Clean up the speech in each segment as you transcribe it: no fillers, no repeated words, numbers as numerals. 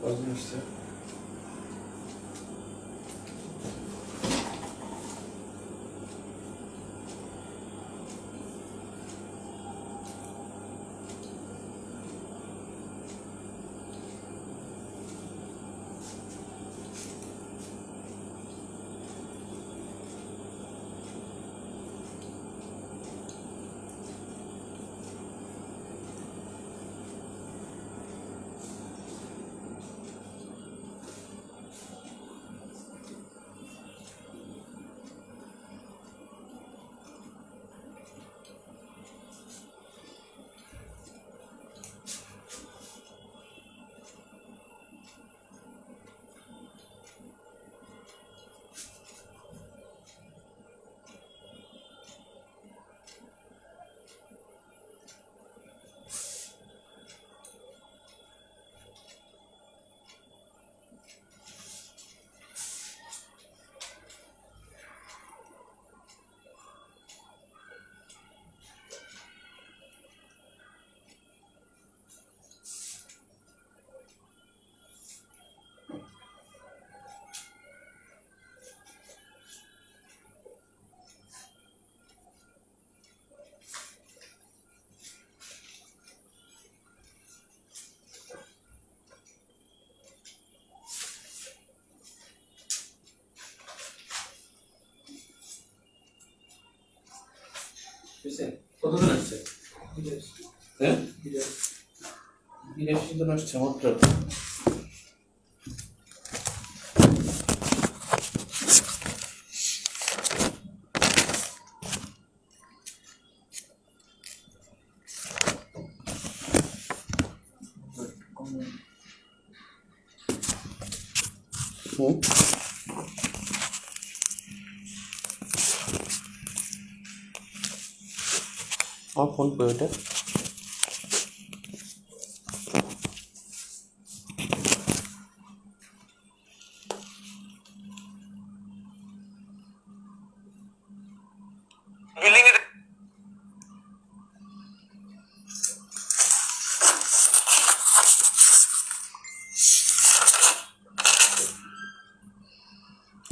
কতদিন আসছে? হ্যাঁ, বিদেশি জন আসছে মাত্র। আমার ফোন পে ওটা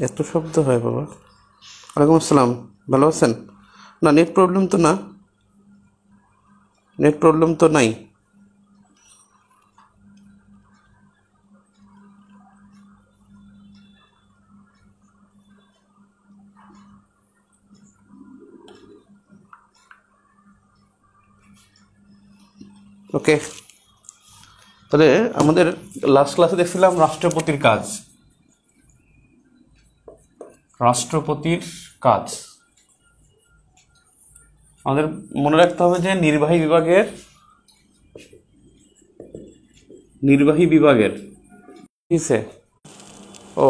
এত শব্দ হয় বাবা। ওয়ালাইকুম আসসালাম, ভালো আছেন? না, নেট প্রবলেম তো না, নেট প্রবলেম তো নাই। ওকে, তাহলে আমাদের লাস্ট ক্লাসে দেখছিলাম রাষ্ট্রপতির কাজ। রাষ্ট্রপতির কাজ আমাদের মনে রাখতে হবে যে নির্বাহী বিভাগের কিসে ও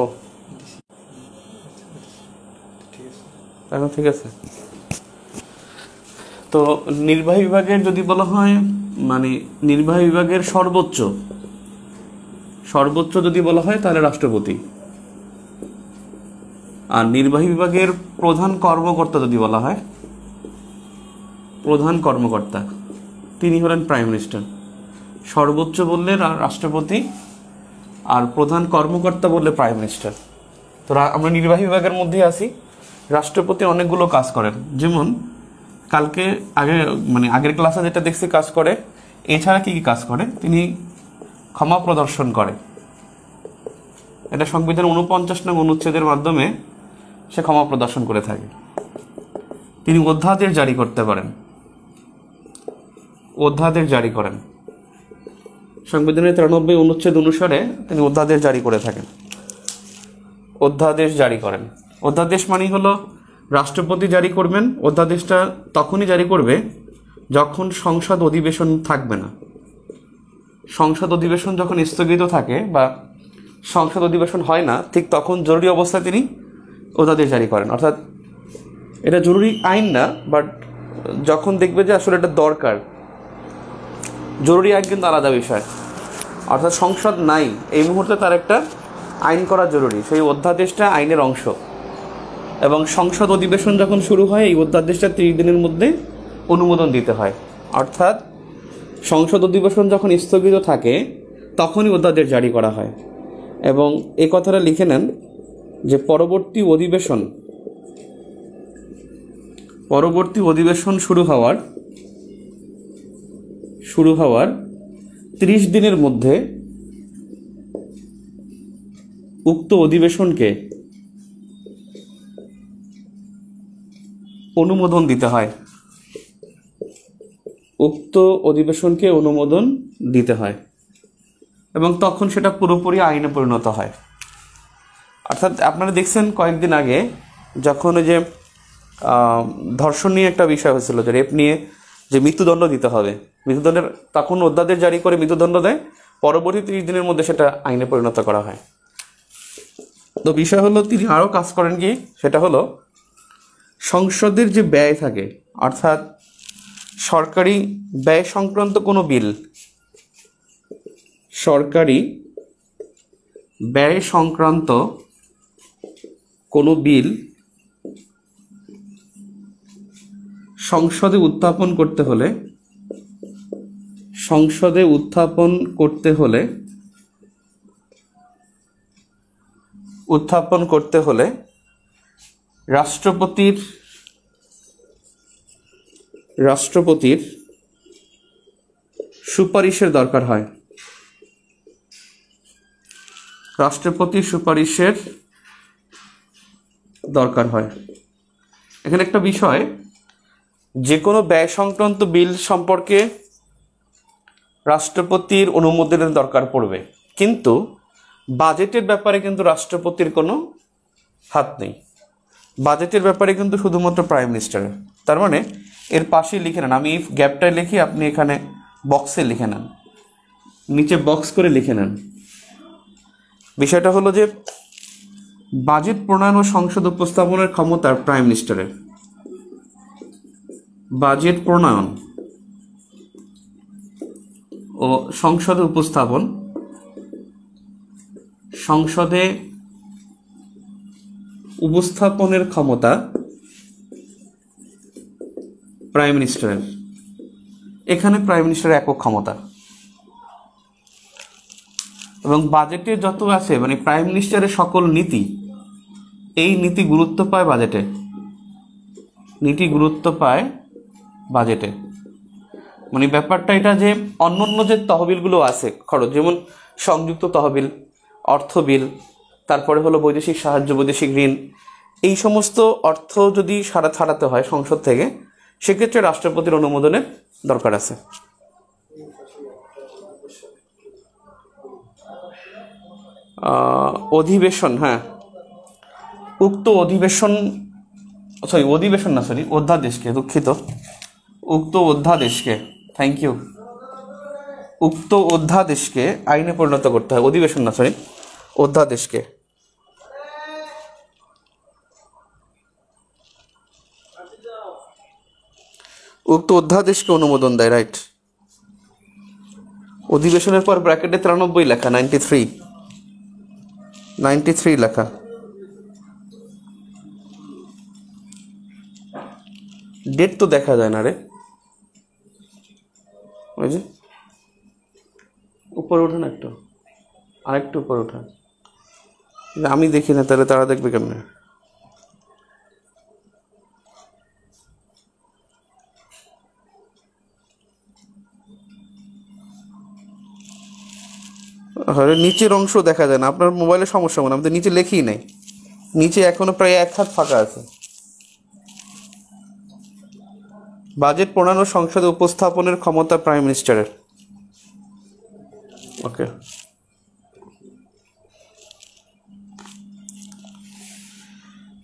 এখন ঠিক আছে। তো নির্বাহী বিভাগের যদি বলা হয় মানে নির্বাহী বিভাগের সর্বোচ্চ যদি বলা হয় তাহলে রাষ্ট্রপতি, আর নির্বাহী বিভাগের প্রধান কর্মকর্তা যদি বলা হয়, প্রধান কর্মকর্তা তিনি হলেন প্রাইম মিনিস্টার। সর্বোচ্চ বললে রাষ্ট্রপতি, আর প্রধান কর্মকর্তা বললে প্রাইম মিনিস্টার। তো আমরা নির্বাহী বিভাগের মধ্যে আছি। রাষ্ট্রপতি অনেকগুলো কাজ করেন, যেমন আগের ক্লাসে যেটা দেখছি কাজ করে, এছাড়া কি কি কাজ করে? তিনি ক্ষমা প্রদর্শন করে, এটা সংবিধান 49 নং অনুচ্ছেদের মাধ্যমে সে ক্ষমা প্রদর্শন করে থাকে। তিনি অধ্যাদেশ জারি করতে পারেন, অধ্যাদেশ জারি করেন। সংবিধানের 93 অনুচ্ছেদ অনুসারে তিনি অধ্যাদেশ জারি করে থাকেন, অধ্যাদেশ জারি করেন। অধ্যাদেশ মানে হলো রাষ্ট্রপতি জারি করবেন। অধ্যাদেশটা তখনই জারি করবে যখন সংসদ অধিবেশন থাকবে না। সংসদ অধিবেশন যখন স্থগিত থাকে বা সংসদ অধিবেশন হয় না, ঠিক তখন জরুরি অবস্থায় তিনি অধ্যাদেশ জারি করেন। অর্থাৎ এটা জরুরি আইন না, বাট যখন দেখবে যে আসলে এটা দরকার। জরুরি আইন কিন্তু আলাদা বিষয়। অর্থাৎ সংসদ নাই, এই মুহূর্তে তার একটা আইন করা জরুরি, সেই অধ্যাদেশটা আইনের অংশ। এবং সংসদ অধিবেশন যখন শুরু হয়, এই অধ্যাদেশটা 30 দিনের মধ্যে অনুমোদন দিতে হয়। অর্থাৎ সংসদ অধিবেশন যখন স্থগিত থাকে তখনই অধ্যাদেশ জারি করা হয়। এবং এই কথাটা লিখে নেন যে পরবর্তী অধিবেশন শুরু হওয়ার 30 দিনের মধ্যে উক্ত অধিবেশনকে অনুমোদন দিতে হয়। এবং তখন সেটা পুরোপুরি আইনে পরিণত হয়। অর্থাৎ আপনারা দেখছেন কয়েকদিন আগে যখন ওই যে ধর্ষণ নিয়ে একটা বিষয় হয়েছিল, যে রেপ নিয়ে যে মৃত্যুদণ্ড দিতে হবে, মৃত্যুদণ্ডের তখন অধ্যাদেশ জারি করে মৃত্যুদণ্ড দেয়, পরবর্তী 30 দিনের মধ্যে সেটা আইনে পরিণত করা হয়। তো বিষয় হলো তিনি আরও কাজ করেন কি, সেটা হলো সংসদের যে ব্যয় থাকে, অর্থাৎ সরকারি ব্যয় সংক্রান্ত কোনো বিল, সংসদে উত্থাপন করতে হলে রাষ্ট্রপতির সুপারিশের দরকার হয়। এখানে একটা বিষয়, যে কোনো ব্যয় সংক্রান্ত বিল সম্পর্কে রাষ্ট্রপতির অনুমোদনের দরকার পড়বে, কিন্তু বাজেটের ব্যাপারে কিন্তু রাষ্ট্রপতির কোনো হাত নেই। বাজেটের ব্যাপারে কিন্তু শুধুমাত্র প্রাইম মিনিস্টারের। তার মানে এর পাশেই লিখে নেন, আমি গ্যাপটায় লিখি, আপনি এখানে বক্সে লিখে নেন, নিচে বক্স করে লিখে নেন। বিষয়টা হলো যে বাজেট প্রণয়ন ও সংসদ উপস্থাপনের ক্ষমতা প্রাইম মিনিস্টারের। বাজেট প্রণয়ন ও সংসদে উপস্থাপনের ক্ষমতা প্রাইম মিনিস্টারের। এখানে প্রাইম মিনিস্টারের একক ক্ষমতা। এবং বাজেটে যত আছে, মানে প্রাইম মিনিস্টারের সকল নীতি, এই নীতি গুরুত্ব পায় বাজেটে। মানে ব্যাপারটা এটা যে অন্যান্য যে তহবিলগুলো আছে খরচ, যেমন সংযুক্ত তহবিল, অর্থ বিল, তারপরে হলো বৈদেশিক সাহায্য, বৈদেশিক ঋণ, এই সমস্ত অর্থ যদি ছাড়াতে হয় সংসদ থেকে, সেক্ষেত্রে রাষ্ট্রপতির অনুমোদনের দরকার আছে। অধিবেশন, হ্যাঁ, উক্ত অধ্যাদেশকে, দুঃখিত, উক্ত অধ্যাদেশকে আইনে পরিণত করতে হয়। অধ্যাদেশকে। উক্ত অধ্যাদেশকে অনুমোদন দেয়, রাইট। অধিবেশনের পর ব্র্যাকেটে 93 লেখা, 93 লেখা। ডেট তো দেখা যায় না রে, ওই যে উপরে ওঠে না, আরেকটু উপরে ওঠা, আমি দেখি না, তাহলে তারা দেখবে কেমনে? নিচের অংশ দেখা যায় না, আপনার মোবাইলের সমস্যা মনে, আমাদের নিচে লেখি নাই, নিচে এখনো প্রায় 1 হাত ফাঁকা আছে। বাজেট প্রণয়ন ও সংসদে উপস্থাপনের ক্ষমতা প্রাইম মিনিস্টারের। ওকে,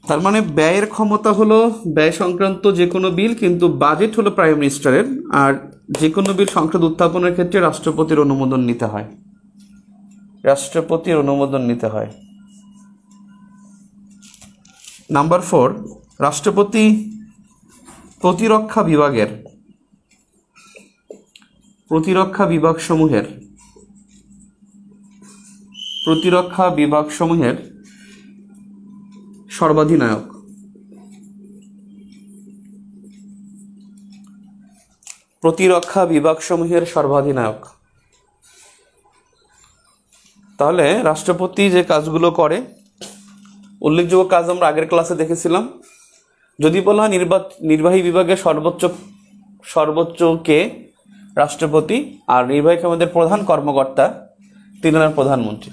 তার মানে ব্যয়ের ক্ষমতা হলো ব্যয় সংক্রান্ত যে কোনো বিল, কিন্তু বাজেট হলো প্রাইম মিনিস্টারের। আর যে কোনো বিল সংসদ উত্থাপনের ক্ষেত্রে রাষ্ট্রপতির অনুমোদন নিতে হয়। নাম্বার 4, রাষ্ট্রপতি প্রতিরক্ষা বিভাগসমূহের সর্বাধিনায়ক। তাহলে রাষ্ট্রপতি যে কাজগুলো করে, উল্লেখযোগ্য কাজ আমরা আগের ক্লাসে দেখেছিলাম। যদি বলা হয় নির্বাহী বিভাগের সর্বোচ্চ কে? রাষ্ট্রপতি। আর নির্বাহী ক্ষমতার প্রধান কর্মকর্তা তিনি হলেন প্রধানমন্ত্রী।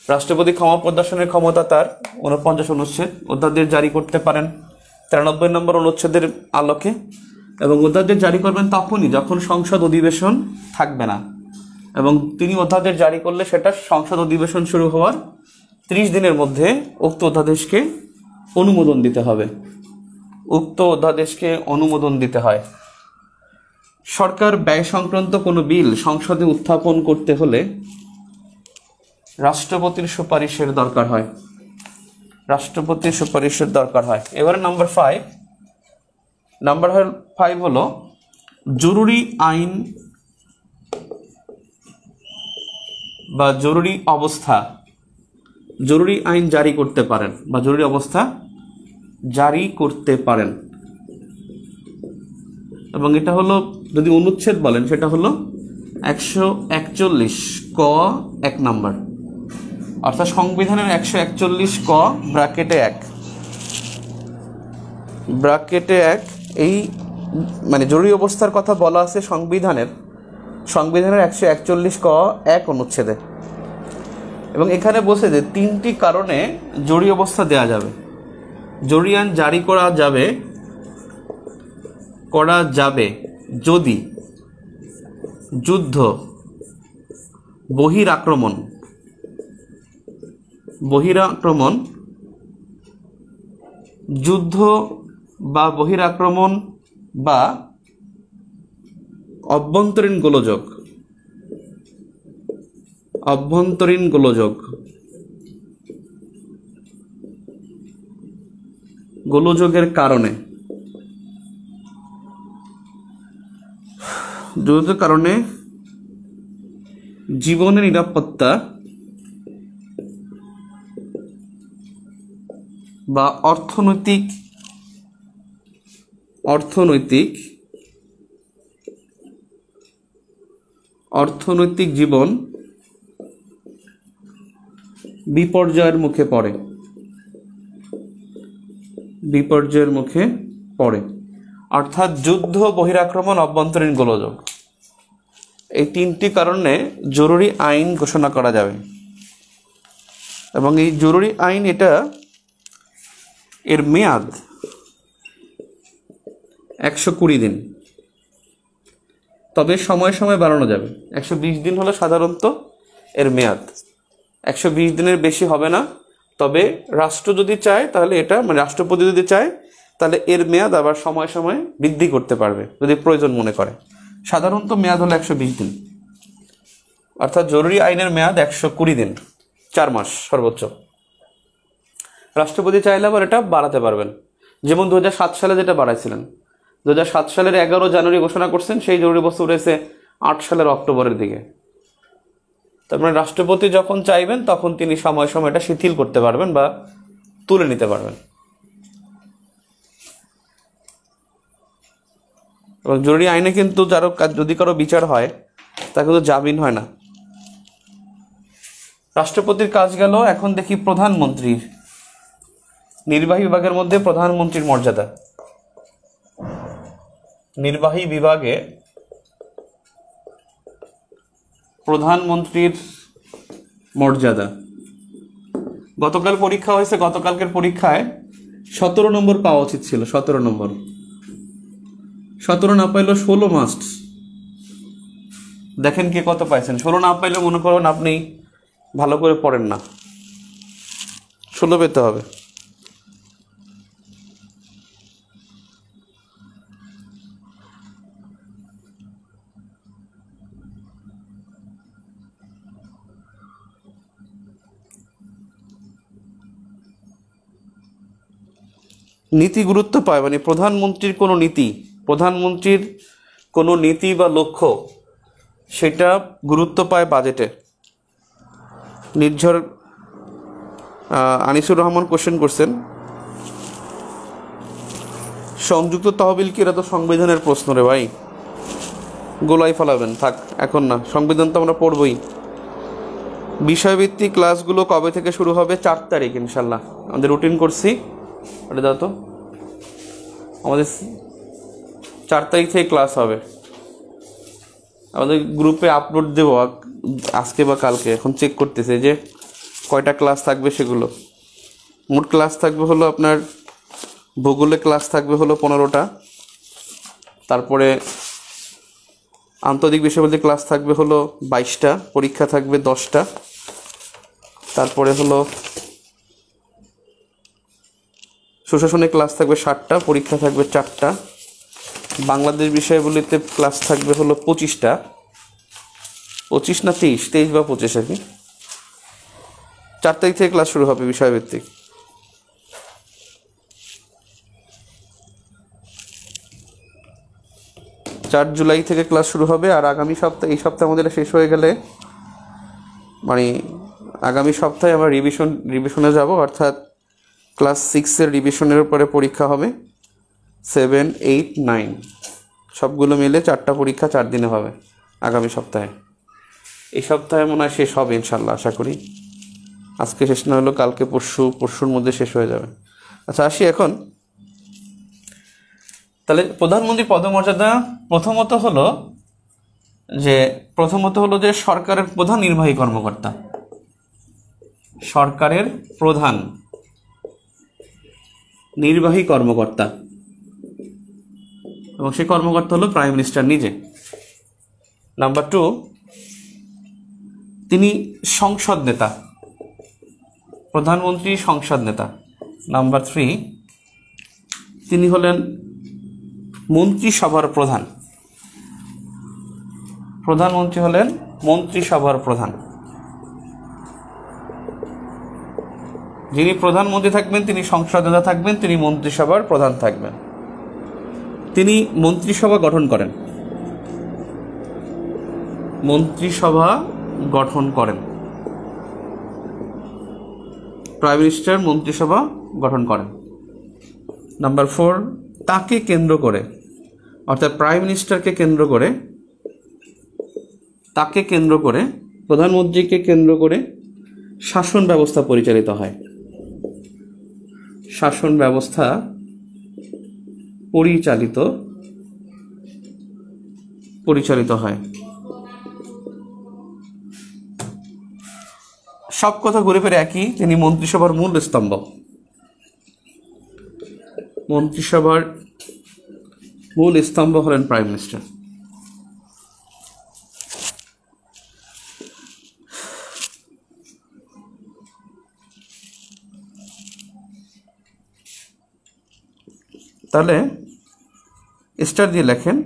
রাষ্ট্রপতি ক্ষমা প্রদর্শনের ক্ষমতা তার 49 অনুচ্ছেদ। অধ্যাদেশ জারি করতে পারেন 93 নম্বর অনুচ্ছেদের আলোকে, এবং অধ্যাদেশ জারি করবেন তখনই যখন সংসদ অধিবেশন থাকবে না, এবং তিনি অধ্যাদেশ জারি করলে সেটা সংসদ অধিবেশন শুরু হওয়ার 30 দিনের মধ্যে উক্ত অধ্যাদেশকে অনুমোদন দিতে হবে। উক্ত অধ্যাদেশকে অনুমোদন দিতে হয়। সরকার ব্যয় সংক্রান্ত কোনো বিল সংসদে উত্থাপন করতে হলে রাষ্ট্রপতির সুপারিশের দরকার হয়। রাষ্ট্রপতির সুপারিশের দরকার হয়। এবারে নাম্বার 5 হলো জরুরি আইন বা জরুরি অবস্থা। জরুরি আইন জারি করতে পারেন বা জরুরি অবস্থা জারি করতে পারেন, এবং এটা হলো যদি অনুচ্ছেদ বলেন সেটা হলো 141 ক 1 নম্বর, অর্থাৎ সংবিধানের 141 ক ব্র্যাকেটে 1 এই মানে জরুরি অবস্থার কথা বলা আছে সংবিধানের 141 ক 1 অনুচ্ছেদে, এবং এখানে বলছে যে 3টি কারণে জরুরি অবস্থা দেয়া যাবে। জরুরি আইন জারি করা যাবে যদি যুদ্ধ, বহিরাক্রমণ, যুদ্ধ বা বহিরাক্রমণ বা অভ্যন্তরীণ গোলযোগের কারণে, জীবনের নিরাপত্তা বা অর্থনৈতিক জীবন বিপর্যয়ের মুখে পড়ে। অর্থাৎ যুদ্ধ, বহিরাক্রমণ, অভ্যন্তরীণ গোলযোগ, এই 3টি কারণে জরুরি আইন ঘোষণা করা যাবে। এবং এই জরুরি আইন এর মেয়াদ 120 দিন, তবে সময় বাড়ানো যাবে। 120 দিন হলো সাধারণত এর মেয়াদ, 120 দিনের বেশি হবে না। তবে রাষ্ট্র যদি চায় তাহলে এটা রাষ্ট্রপতি যদি চায় তাহলে এর মেয়াদ আবার সময় বৃদ্ধি করতে পারবে যদি প্রয়োজন মনে করে। সাধারণত মেয়াদ হলো 120 দিন, অর্থাৎ জরুরি আইনের মেয়াদ 120 দিন, 4 মাস সর্বোচ্চ। রাষ্ট্রপতি চাইলে আবার এটা বাড়াতে পারবেন, যেমন 2007 সালে যেটা বাড়াইছিলেন। 2007 সালের 11 জানুয়ারি ঘোষণা করছেন, সেই জরুরি অবস্থা উঠেছে 8 সালের অক্টোবরের দিকে। তার মানে রাষ্ট্রপতি যখন চাইবেন তখন তিনি সময় এটা শিথিল করতে পারবেন বা তুলে নিতে পারবেন। এবং জরুরি আইনে কিন্তু যদি কারো বিচার হয় তা কিন্তু জামিন হয় না। রাষ্ট্রপতির কাজ গেল। এখন দেখি প্রধানমন্ত্রীর। নির্বাহী বিভাগের মধ্যে প্রধানমন্ত্রীর মর্যাদা। নির্বাহী বিভাগে প্রধানমন্ত্রীর মর্যাদা। গতকাল পরীক্ষা হয়েছে, গতকালকের পরীক্ষায় 17 নম্বর পাওয়া উচিত ছিল। 17 নম্বর, 17 না পাইলেও 16 মাস্ট। দেখেন কে কত পাইছেন। 16 না পাইলে মনে করেন আপনি ভালো করে পড়েন না, 16 পেতে হবে। নীতি গুরুত্ব পায়, প্রধানমন্ত্রীর কোনো নীতি বা লক্ষ্য সেটা গুরুত্ব পায় বাজেটে। নির্ঝর আনিসুর রহমান কোশ্চেন করছেন, সংযুক্ত তহবিল কি? এরা তো সংবিধানের প্রশ্ন রে ভাই, গোলাই ফেলাবেন। থাক, এখন না, সংবিধান তো আমরা পড়বই। বিষয়ভিত্তিক ক্লাসগুলো কবে থেকে শুরু হবে? 4 তারিখ ইনশাল্লাহ। আমাদের রুটিন করছি, ওটা দাও তো। আমাদের 4 তারিখ থেকে ক্লাস হবে। আমাদের গ্রুপে আপলোড দেবো আজকে বা কালকে, এখন চেক করতেছে যে কয়টা ক্লাস থাকবে সেগুলো। মোট ক্লাস থাকবে হলো আপনার ভূগোলে ক্লাস থাকবে হলো 15টা, তারপরে আন্তর্জাতিক বিষয়বস্তুর ক্লাস থাকবে হলো 22টা, পরীক্ষা থাকবে 10টা, তারপরে হলো সুশাসনের ক্লাস থাকবে 60টা, পরীক্ষা থাকবে 4টা, বাংলাদেশ বিষয়গুলিতে ক্লাস থাকবে হলো 25টা, 25 না 23 বা 25 আর কি। 4 তারিখ থেকে ক্লাস শুরু হবে বিষয়ভিত্তিক। জুলাই থেকে ক্লাস শুরু হবে। আর আগামী সপ্তাহে, এই সপ্তাহে আমাদের শেষ হয়ে গেলে মানে আগামী সপ্তাহে আমরা রিভিশনে যাব, অর্থাৎ ক্লাস 6-এর রিভিশনের উপরে পরীক্ষা হবে। 7, 8, 9 সবগুলো মিলে 4টা পরীক্ষা 4 দিনে হবে আগামী সপ্তাহে। এই সপ্তাহে মনে হয় শেষ হবে ইনশাল্লাহ, আশা করি। আজকে শেষ না হলেও কালকে পরশুর মধ্যে শেষ হয়ে যাবে। আচ্ছা, আসি এখন। তাহলে প্রধানমন্ত্রী পদমর্যাদা প্রথমত হলো যে সরকারের প্রধান নির্বাহী কর্মকর্তা, সরকারের প্রধান নির্বাহী কর্মকর্তা, এবং সেই কর্মকর্তা হলো প্রাইম মিনিস্টার নিজে। নাম্বার 2, তিনি সংসদ নেতা, প্রধানমন্ত্রী সংসদ নেতা। নাম্বার 3, তিনি হলেন মন্ত্রিসভার প্রধান, প্রধানমন্ত্রী হলেন মন্ত্রিসভার প্রধান। যিনি প্রধানমন্ত্রী থাকবেন তিনি সংসদ নেতা থাকবেন, তিনি মন্ত্রিসভার প্রধান থাকবেন। তিনি মন্ত্রিসভা গঠন করেন, মন্ত্রিসভা গঠন করেন। প্রাইম মিনিস্টার মন্ত্রিসভা গঠন করেন। নাম্বার 4, তাকে কেন্দ্র করে, অর্থাৎ প্রাইম মিনিস্টারকে কেন্দ্র করে, তাকে কেন্দ্র করে, প্রধানমন্ত্রীকে কেন্দ্র করে শাসন ব্যবস্থা পরিচালিত হয়। শাসন ব্যবস্থা পরিচালিত হয়। সব কথা ঘুরে ফিরে একই, তিনি মন্ত্রিসভার মূল স্তম্ভ। মন্ত্রিসভার মূল স্তম্ভ হলেন প্রাইম মিনিস্টার। তাহলে স্টার দিয়ে লেখেন,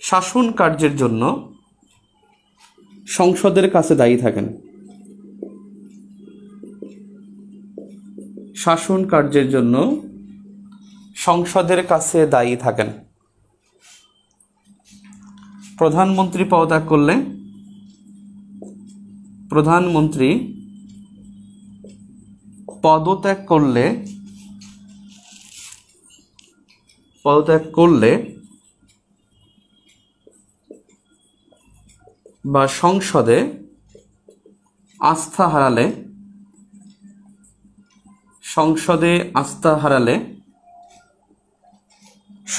শাসন কার্যের জন্য সংসদের কাছে দায়ী থাকেন। শাসন কার্যের জন্য সংসদের কাছে দায়ী থাকেন। প্রধানমন্ত্রী পদত্যাগ করলে, প্রধানমন্ত্রী পদত্যাগ করলে বা সংসদে আস্থা হারালে,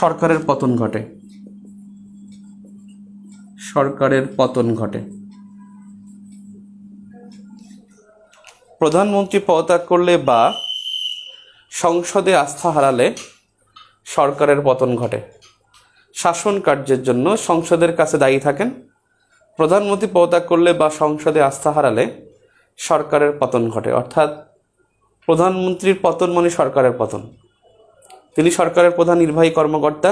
সরকারের পতন ঘটে। সরকারের পতন ঘটে। প্রধানমন্ত্রী পদত্যাগ করলে বা সংসদে আস্থা হারালে সরকারের পতন ঘটে। শাসন কার্যের জন্য সংসদের কাছে দায়ী থাকেন। প্রধানমন্ত্রী পদত্যাগ করলে বা সংসদে আস্থা হারালে সরকারের পতন ঘটে। অর্থাৎ প্রধানমন্ত্রীর পতন মানে সরকারের পতন। তিনি সরকারের প্রধান নির্বাহী কর্মকর্তা।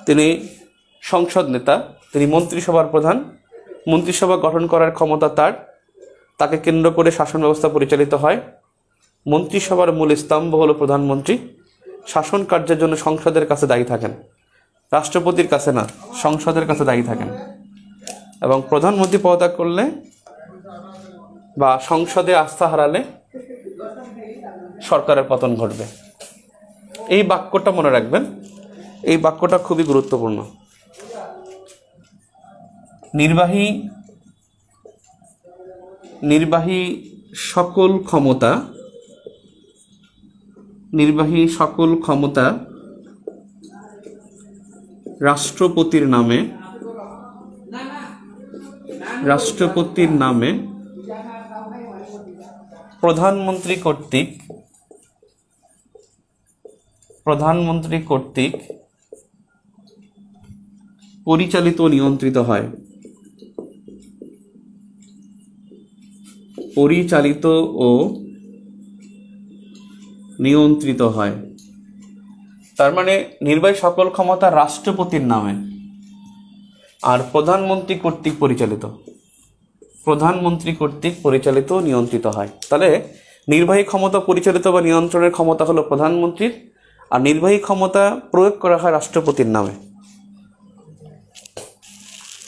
তিনি সংসদ নেতা, তিনি মন্ত্রিসভার প্রধান। মন্ত্রিসভা গঠন করার ক্ষমতা তাকে কেন্দ্র করে শাসন ব্যবস্থা পরিচালিত হয়। মন্ত্রিসভার মূল স্তম্ভ হলো প্রধানমন্ত্রী। শাসন কার্যের জন্য সংসদের কাছে দায়ী থাকেন, রাষ্ট্রপতির কাছে না, সংসদের কাছে দায়ী থাকেন। এবং প্রধানমন্ত্রী পদত্যাগ করলে বা সংসদে আস্থা হারালে সরকারের পতন ঘটবে। এই বাক্যটা মনে রাখবেন। এই বাক্যটা খুবই গুরুত্বপূর্ণ। নির্বাহী সকল ক্ষমতা রাষ্ট্রপতির নামে প্রধানমন্ত্রী কর্তৃক পরিচালিত ও নিয়ন্ত্রিত হয়। তার মানে নির্বাহী সকল ক্ষমতা রাষ্ট্রপতির নামে আর প্রধানমন্ত্রী কর্তৃক পরিচালিত নিয়ন্ত্রিত হয়। তাহলে নির্বাহী ক্ষমতা পরিচালিত বা নিয়ন্ত্রণের ক্ষমতা হলো প্রধানমন্ত্রীর, আর নির্বাহী ক্ষমতা প্রয়োগ করা হয়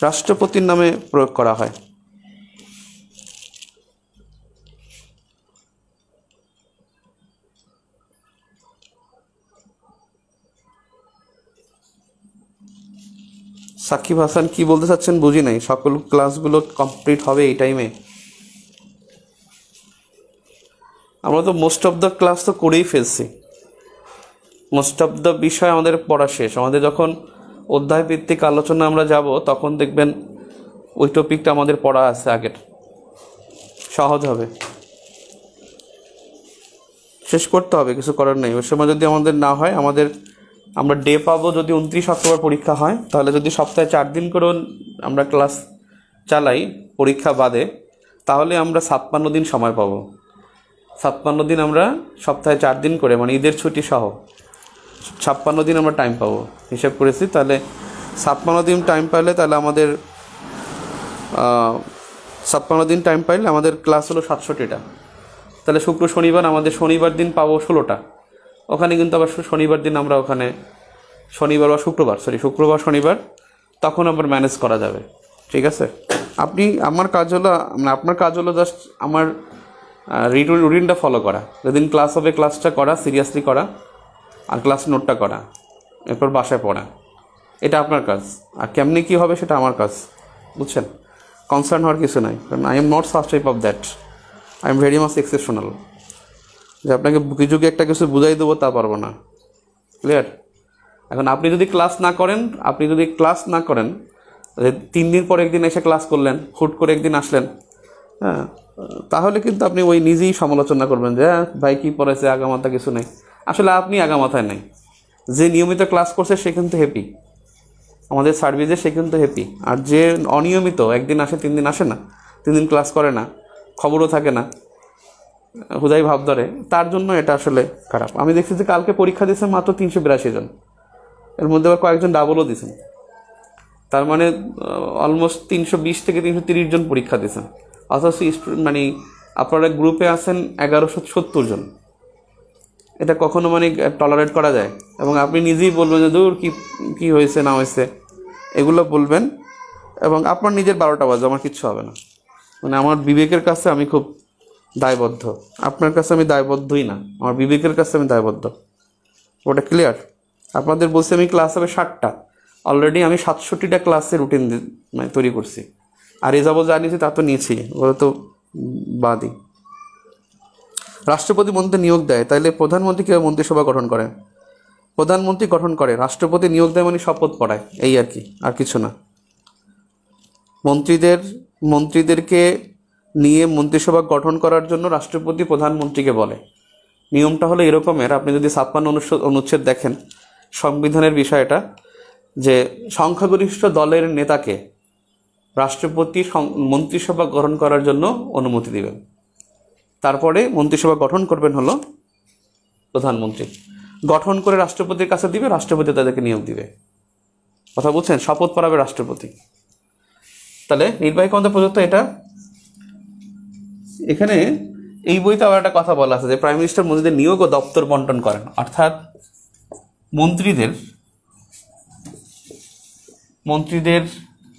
রাষ্ট্রপতির নামে প্রয়োগ করা হয়। সাকিব হাসান কি বলতে চাচ্ছেন বুঝি নাই। সকল ক্লাসগুলো কমপ্লিট হবে এই টাইমে? আমরা তো মোস্ট অফ দ্য ক্লাস তো করেই ফেলছি, মোস্ট অফ দ্য বিষয় আমাদের পড়া শেষ। আমাদের যখন অধ্যায় ভিত্তিক আলোচনা আমরা যাব তখন দেখবেন ওই টপিকটা আমাদের পড়া আছে আগের, সহজ হবে, শেষ করতে হবে, কিছু করার নেই। ওই সময় যদি আমাদের না হয়, আমরা ডে পাবো যদি 29 অক্টোবর পরীক্ষা হয়, তাহলে যদি সপ্তাহে 4 দিন করে আমরা ক্লাস চালাই পরীক্ষা বাদে, তাহলে আমরা 56 দিন সময় পাবো। 56 দিন আমরা সপ্তাহে 4 দিন করে, মানে ঈদের ছুটি সহ 56 দিন আমরা টাইম পাবো, হিসাব করেছি। তাহলে 56 দিন টাইম পাইলে আমাদের 56 দিন টাইম পাইলে আমাদের ক্লাস হলো 67টা। তাহলে শুক্র শনিবার আমাদের শনিবার দিন পাবো 16টা। ওখানে কিন্তু আবার শনিবার দিন আমরা ওখানে শুক্রবার শনিবার তখন আবার ম্যানেজ করা যাবে। ঠিক আছে, আপনার কাজ হলো জাস্ট আমার রুটিনটা ফলো করা। যেদিন ক্লাস হবে ক্লাসটা করা, সিরিয়াসলি করা, আর ক্লাস নোটটা করা, এরপর বাসায় পড়া, এটা আপনার কাজ। আর কেমনি কী হবে সেটা আমার কাজ, বুঝছেন? কনসার্ন হওয়ার কিছু নাই, কারণ I am not such type of that, I am very much exceptional যে আপনাকে বুকি যুগে একটা কিছু বুঝাই দেবো তা পারবো না। ক্লিয়ার? এখন আপনি যদি ক্লাস না করেন 3 দিন পর একদিন এসে ক্লাস করলেন, হুট করে একদিন আসলেন, হ্যাঁ, তাহলে কিন্তু আপনি ওই নিজেই সমালোচনা করবেন যে ভাই কী পড়েছে, আগামাথা কিছু নেই। আসলে আপনি আগামাথায় নেই, যে নিয়মিত ক্লাস করছে সে কিন্তু হ্যাপি, আমাদের সার্ভিসে সে কিন্তু হ্যাপি। আর যে অনিয়মিত, একদিন আসে 3 দিন আসে না, 3 দিন ক্লাস করে না, খবরও থাকে না, হুদাই ভাব ধরে, তার জন্য এটা আসলে খারাপ। আমি দেখছি যে কালকে পরীক্ষা দিয়েছে মাত্র 382 জন, এর মধ্যে আবার কয়েকজন ডাবলও দিয়েছেন। তার মানে অলমোস্ট 320 থেকে 330 জন পরীক্ষা দিয়েছেন। অথচ মানে আপনারা গ্রুপে আছেন 1170 জন। এটা কখনো মানে টলারেট করা যায়? এবং আপনি নিজেই বলবেন যে দূর কি হয়েছে না হয়েছে এগুলো বলবেন, এবং আপনার নিজের 12টা বাজে, আমার কিচ্ছু হবে না। মানে আমার বিবেকের কাছে আমি খুব দায়বদ্ধ, আপনার কাছে আমি দায়বদ্ধই না, আমার বিবেকের কাছে আমি দায়বদ্ধ। ওটা ক্লিয়ার? আপনাদের বলছি আমি ক্লাস হবে 60টা, অলরেডি আমি 67টা ক্লাসের রুটিন মানে তৈরি করছি। আর এ যাবো যা নিয়েছি তা তো নিয়েছি, ওরা তো বাদই। রাষ্ট্রপতি মন্ত্রী নিয়োগ দেয়, তাইলে প্রধানমন্ত্রী কীভাবে মন্ত্রিসভা গঠন করেন? প্রধানমন্ত্রী গঠন করে, রাষ্ট্রপতি নিয়োগ দেয় মানে শপথ পড়ায়, এই আর কি, আর কিছু না। মন্ত্রীদেরকে নিয়ে মন্ত্রিসভা গঠন করার জন্য রাষ্ট্রপতি প্রধানমন্ত্রীকে বলে। নিয়মটা হলো এরকমের, আপনি যদি 56 অনুচ্ছেদ দেখেন সংবিধানের বিষয়টা, যে সংখ্যাগরিষ্ঠ দলের নেতাকে রাষ্ট্রপতি মন্ত্রিসভা গঠন করার জন্য অনুমতি দিবেন। তারপরে মন্ত্রিসভা গঠন করবেন হলো প্রধানমন্ত্রী, গঠন করে রাষ্ট্রপতির কাছে দিবে, রাষ্ট্রপতি তাদেরকে নিয়োগ দিবে। কথা বুঝছেন? শপথ পড়াবে রাষ্ট্রপতি। তাহলে নির্বাহী ক্ষমতা প্রযুক্ত এটা। এখানে এই বইতে আবার একটা কথা বলা আছে যে প্রাইম মিনিস্টার মন্ত্রীদের নিয়োগ ও দপ্তর বন্টন করেন, অর্থাৎ মন্ত্রীদের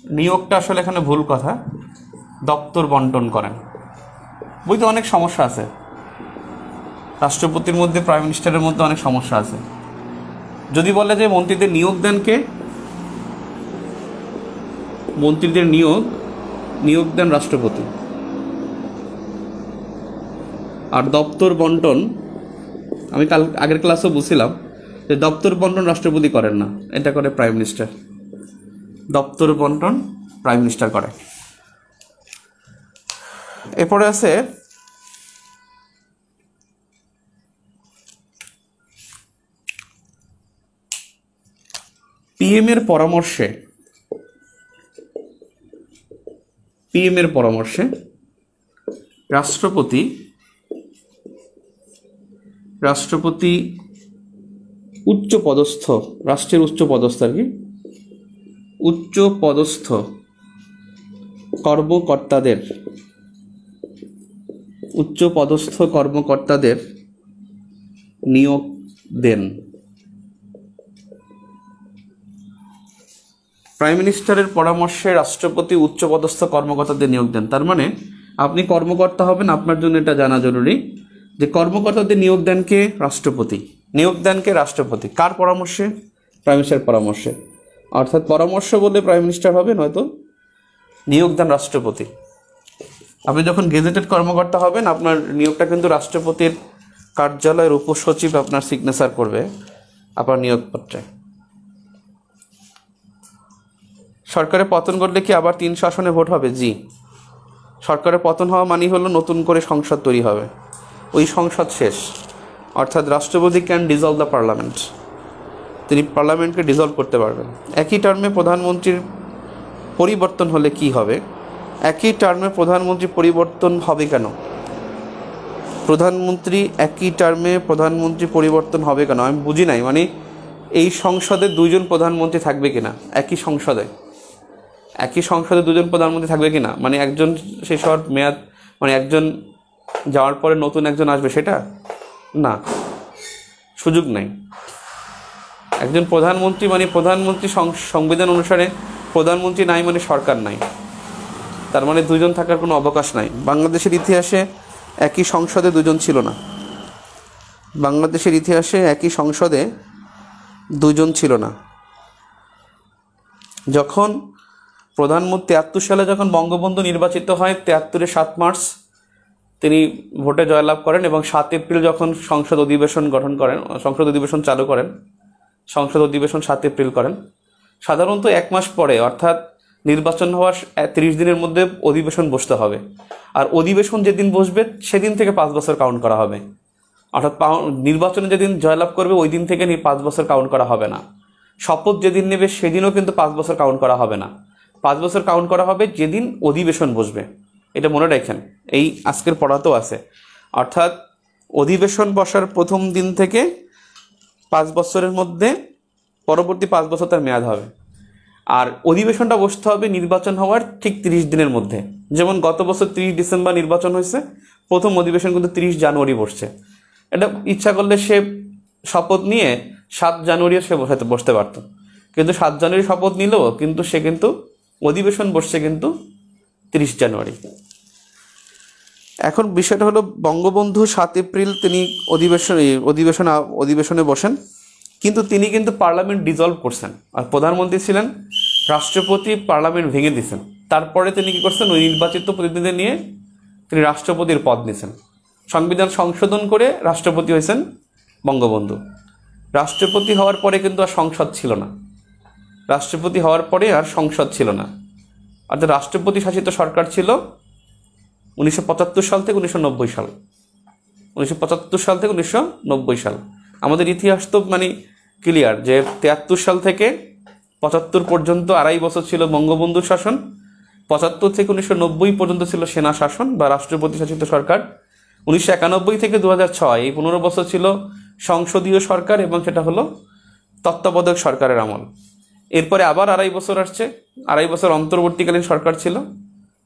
নিয়োগটা আসলে এখানে ভুল কথা, দপ্তর বন্টন করেন। বইতে অনেক সমস্যা আছে, রাষ্ট্রপতির মধ্যে প্রাইম মিনিস্টারের মধ্যে অনেক সমস্যা আছে। যদি বলে যে মন্ত্রীদের নিয়োগ দেন কে, মন্ত্রীদের নিয়োগ দেন রাষ্ট্রপতি। আর দপ্তর বন্টন, আমি আগের ক্লাসেও বলছিলাম যে দপ্তর বন্টন রাষ্ট্রপতি করেন না, এটা করে প্রাইম মিনিস্টার। দপ্তর বন্টন প্রাইম মিনিস্টার করে। এরপরে আছে পিএম এর পরামর্শে রাষ্ট্রপতি উচ্চ পদস্থ, রাষ্ট্রের উচ্চ পদস্থ আর কি, উচ্চ পদস্থ কর্মকর্তাদের নিয়োগ দেন। প্রাইম মিনিস্টারের পরামর্শে রাষ্ট্রপতি উচ্চপদস্থ কর্মকর্তাদের নিয়োগ দেন। তার মানে আপনি কর্মকর্তা হবেন, আপনার জন্য এটা জানা জরুরি যে কর্মকর্তাদের নিয়োগ দেন কে? রাষ্ট্রপতি। কার পরামর্শে? প্রাইম মিনিস্টারের পরামর্শে। অর্থাৎ পরামর্শ বলে প্রাইম মিনিস্টার হবে, নয়তো নিয়োগ দেন রাষ্ট্রপতি। আপনি যখন গেজেটেড কর্মকর্তা হবেন, আপনার নিয়োগটা কিন্তু রাষ্ট্রপতির কার্যালয়ের উপসচিব আপনার সিগনেচার করবে আপনার নিয়োগপত্রে। সরকারের পতন ঘটলে কি আবার 3 শাসনে ভোট হবে? জি। সরকারের পতন হওয়া মানে হলো নতুন করে সংসদ তৈরি হবে, ওই সংসদ শেষ। অর্থাৎ রাষ্ট্রপতি ক্যান ডিজলভ দ্য পার্লামেন্ট, তিনি পার্লামেন্টকে ডিজলভ করতে পারবেন। একই টার্মে প্রধানমন্ত্রীর পরিবর্তন হলে কি হবে? একই টার্মে প্রধানমন্ত্রী পরিবর্তন হবে কেন? একই টার্মে প্রধানমন্ত্রী পরিবর্তন হবে কেন আমি বুঝি নাই। মানে এই সংসদে 2 জন প্রধানমন্ত্রী থাকবে কিনা? একই সংসদে 2 জন প্রধানমন্ত্রী থাকবে কিনা? মানে একজন শেষ হওয়ার মেয়াদ, মানে একজন যাওয়ার পরে নতুন একজন আসবে, সেটা না, সুযোগ নাই। একজন প্রধানমন্ত্রী মানে প্রধানমন্ত্রী, সংবিধান অনুসারে প্রধানমন্ত্রী নাই মানে সরকার নাই, তার মানে 2 জন থাকার কোনো অবকাশ নাই। বাংলাদেশের ইতিহাসে একই সংসদে 2 জন ছিল না। বাংলাদেশের ইতিহাসে একই সংসদে 2 জন ছিল না। যখন প্রধানমন্ত্রী 73 সালে যখন বঙ্গবন্ধু নির্বাচিত হয়, 73-এর 7 মার্চ তিনি ভোটে জয়লাভ করেন এবং 7 এপ্রিল যখন সংসদ অধিবেশন চালু করেন, সংসদ অধিবেশন 7 এপ্রিল করেন। সাধারণত 1 মাস পরে, অর্থাৎ নির্বাচন হওয়ার 30 দিনের মধ্যে অধিবেশন বসতে হবে। আর অধিবেশন যেদিন বসবে সেদিন থেকে 5 বছর কাউন্ট করা হবে। অর্থাৎ নির্বাচনে যেদিন জয়লাভ করবে ওই দিন থেকে 5 বছর কাউন্ট করা হবে না। শপথ যেদিন নেবে সেদিনও কিন্তু 5 বছর কাউন্ট করা হবে না। 5 বছর কাউন্ট করা হবে যেদিন অধিবেশন বসবে। এটা মনে রাখেন, এই আজকের পড়াতেও আছে। অর্থাৎ অধিবেশন বসার প্রথম দিন থেকে 5 বছরের মধ্যে পরবর্তী 5 বছর তার মেয়াদ হবে। আর অধিবেশনটা বসতে হবে নির্বাচন হওয়ার ঠিক 30 দিনের মধ্যে। যেমন গত বছর 30 ডিসেম্বর নির্বাচন হয়েছে, প্রথম অধিবেশন কিন্তু 30 জানুয়ারি বসছে। এটা ইচ্ছা করলে সে শপথ নিয়ে 7 জানুয়ারিও সে বসতে পারত, কিন্তু 7 জানুয়ারি শপথ নিলেও কিন্তু সে কিন্তু অধিবেশন বসছে কিন্তু 30 জানুয়ারি। এখন বিষয়টা হলো, বঙ্গবন্ধু 7 এপ্রিল তিনি অধিবেশনে বসেন, কিন্তু তিনি কিন্তু পার্লামেন্ট ডিজলভ করছেন। আর প্রধানমন্ত্রী ছিলেন রাষ্ট্রপতি, পার্লামেন্ট ভেঙে দিয়েছেন। তারপরে তিনি কি করছেন? ওই নির্বাচিত প্রতিনিধি নিয়ে তিনি রাষ্ট্রপতির পদ নিয়েছেন। সংবিধান সংশোধন করে রাষ্ট্রপতি হয়েছেন বঙ্গবন্ধু। রাষ্ট্রপতি হওয়ার পরে কিন্তু আর সংসদ ছিল না। অর্থাৎ রাষ্ট্রপতি শাসিত সরকার ছিল 1975 সাল থেকে 1990 সাল। 1975 সাল থেকে 1990 সাল। আমাদের ইতিহাস তো মানে ক্লিয়ার যে 73 সাল থেকে 75 পর্যন্ত 2.5 বছর ছিল বঙ্গবন্ধুর শাসন। 75 থেকে 1990 পর্যন্ত ছিল সেনা শাসন বা রাষ্ট্রপতি শাসিত সরকার। 1991 থেকে 2006 এই 15 বছর ছিল সংসদীয় সরকার, এবং সেটা হলো তত্ত্বাবধায়ক সরকারের আমল। এরপরে আবার 2.5 বছর আসছে, 2.5 বছর অন্তর্বর্তীকালীন সরকার ছিল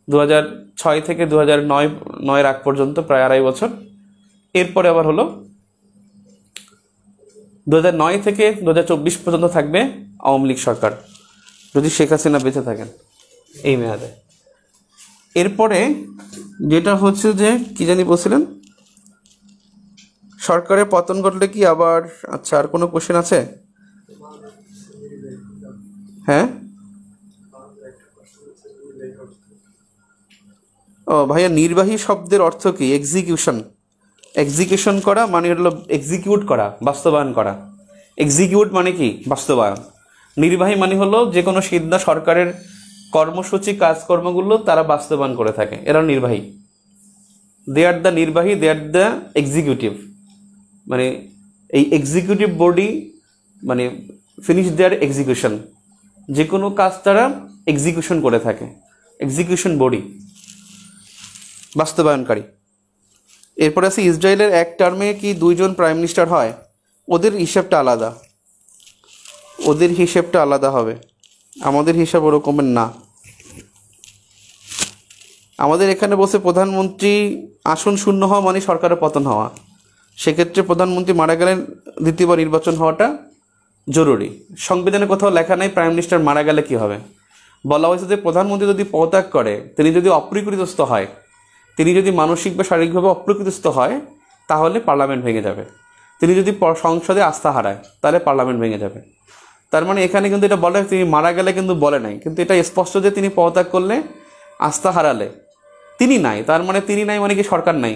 2006 থেকে 2009 আগ পর্যন্ত, প্রায় 2.5 বছর। এরপরে আবার হলো 2009 থেকে 2024 পর্যন্ত থাকবে আওয়ামী লীগ সরকার, যদি শেখ হাসিনা বেঁচে থাকেন এই মেয়াদে। এরপরে যেটা হচ্ছে যে কি জানি বলছিলেন, সরকারের পতন ঘটলে কি আবার, আচ্ছা আর কোনো কোশ্চেন আছে? হ্যাঁ, ও ভাইয়া, নির্বাহী শব্দের অর্থ কি? এক্সিকিউশন। এক্সিকিউশন করা মানে হলো এক্সিকিউট করা, বাস্তবায়ন করা। এক্সিকিউট মানে কি? বাস্তবায়ন। নির্বাহী মানে হলো যে কোনো সিদ্ধা সরকারের কর্মসূচি কাজকর্মগুলো তারা বাস্তবায়ন করে থাকে, এরা নির্বাহী। দে আর দ্য নির্বাহী, দে আর দ্য এক্সিকিউটিভ। মানে এই এক্সিকিউটিভ বডি মানে ফিনিশ দেয়ার এক্সিকিউশন, যে কোনো কাজ তারা এক্সিকিউশন করে থাকে। এক্সিকিউশন বডি, বাস্তবায়নকারী। এরপরে আছে ইসরায়েলের এক টার্মে কি 2 জন প্রাইম মিনিস্টার হয়? ওদের হিসেবটা আলাদা, ওদের হিসেবটা আলাদা হবে, আমাদের হিসাব ওরকমের না। আমাদের এখানে বসে প্রধানমন্ত্রী আসন শূন্য হওয়া মানে সরকারের পতন হওয়া। সেক্ষেত্রে প্রধানমন্ত্রী মারা গেলে দ্বিতীয়বার নির্বাচন হওয়াটা জরুরি। সংবিধানে কোথাও লেখা নেই প্রাইম মিনিস্টার মারা গেলে কি হবে। বলা হয়েছে যে প্রধানমন্ত্রী যদি পদত্যাগ করে, তিনি যদি অপ্রকৃতিস্থ হয়, তিনি যদি মানসিক বা শারীরিকভাবে অপ্রকৃতিস্থ হয়, তাহলে পার্লামেন্ট ভেঙে যাবে। তিনি যদি সংসদে আস্থা হারায়, তাহলে পার্লামেন্ট ভেঙে যাবে। তার মানে এখানে কিন্তু এটা বলে তিনি মারা গেলে কিন্তু বলে নাই, কিন্তু এটা স্পষ্ট যে তিনি পদত্যাগ করলে, আস্থা হারালে তিনি নাই। তার মানে তিনি নাই মানে কি সরকার নাই,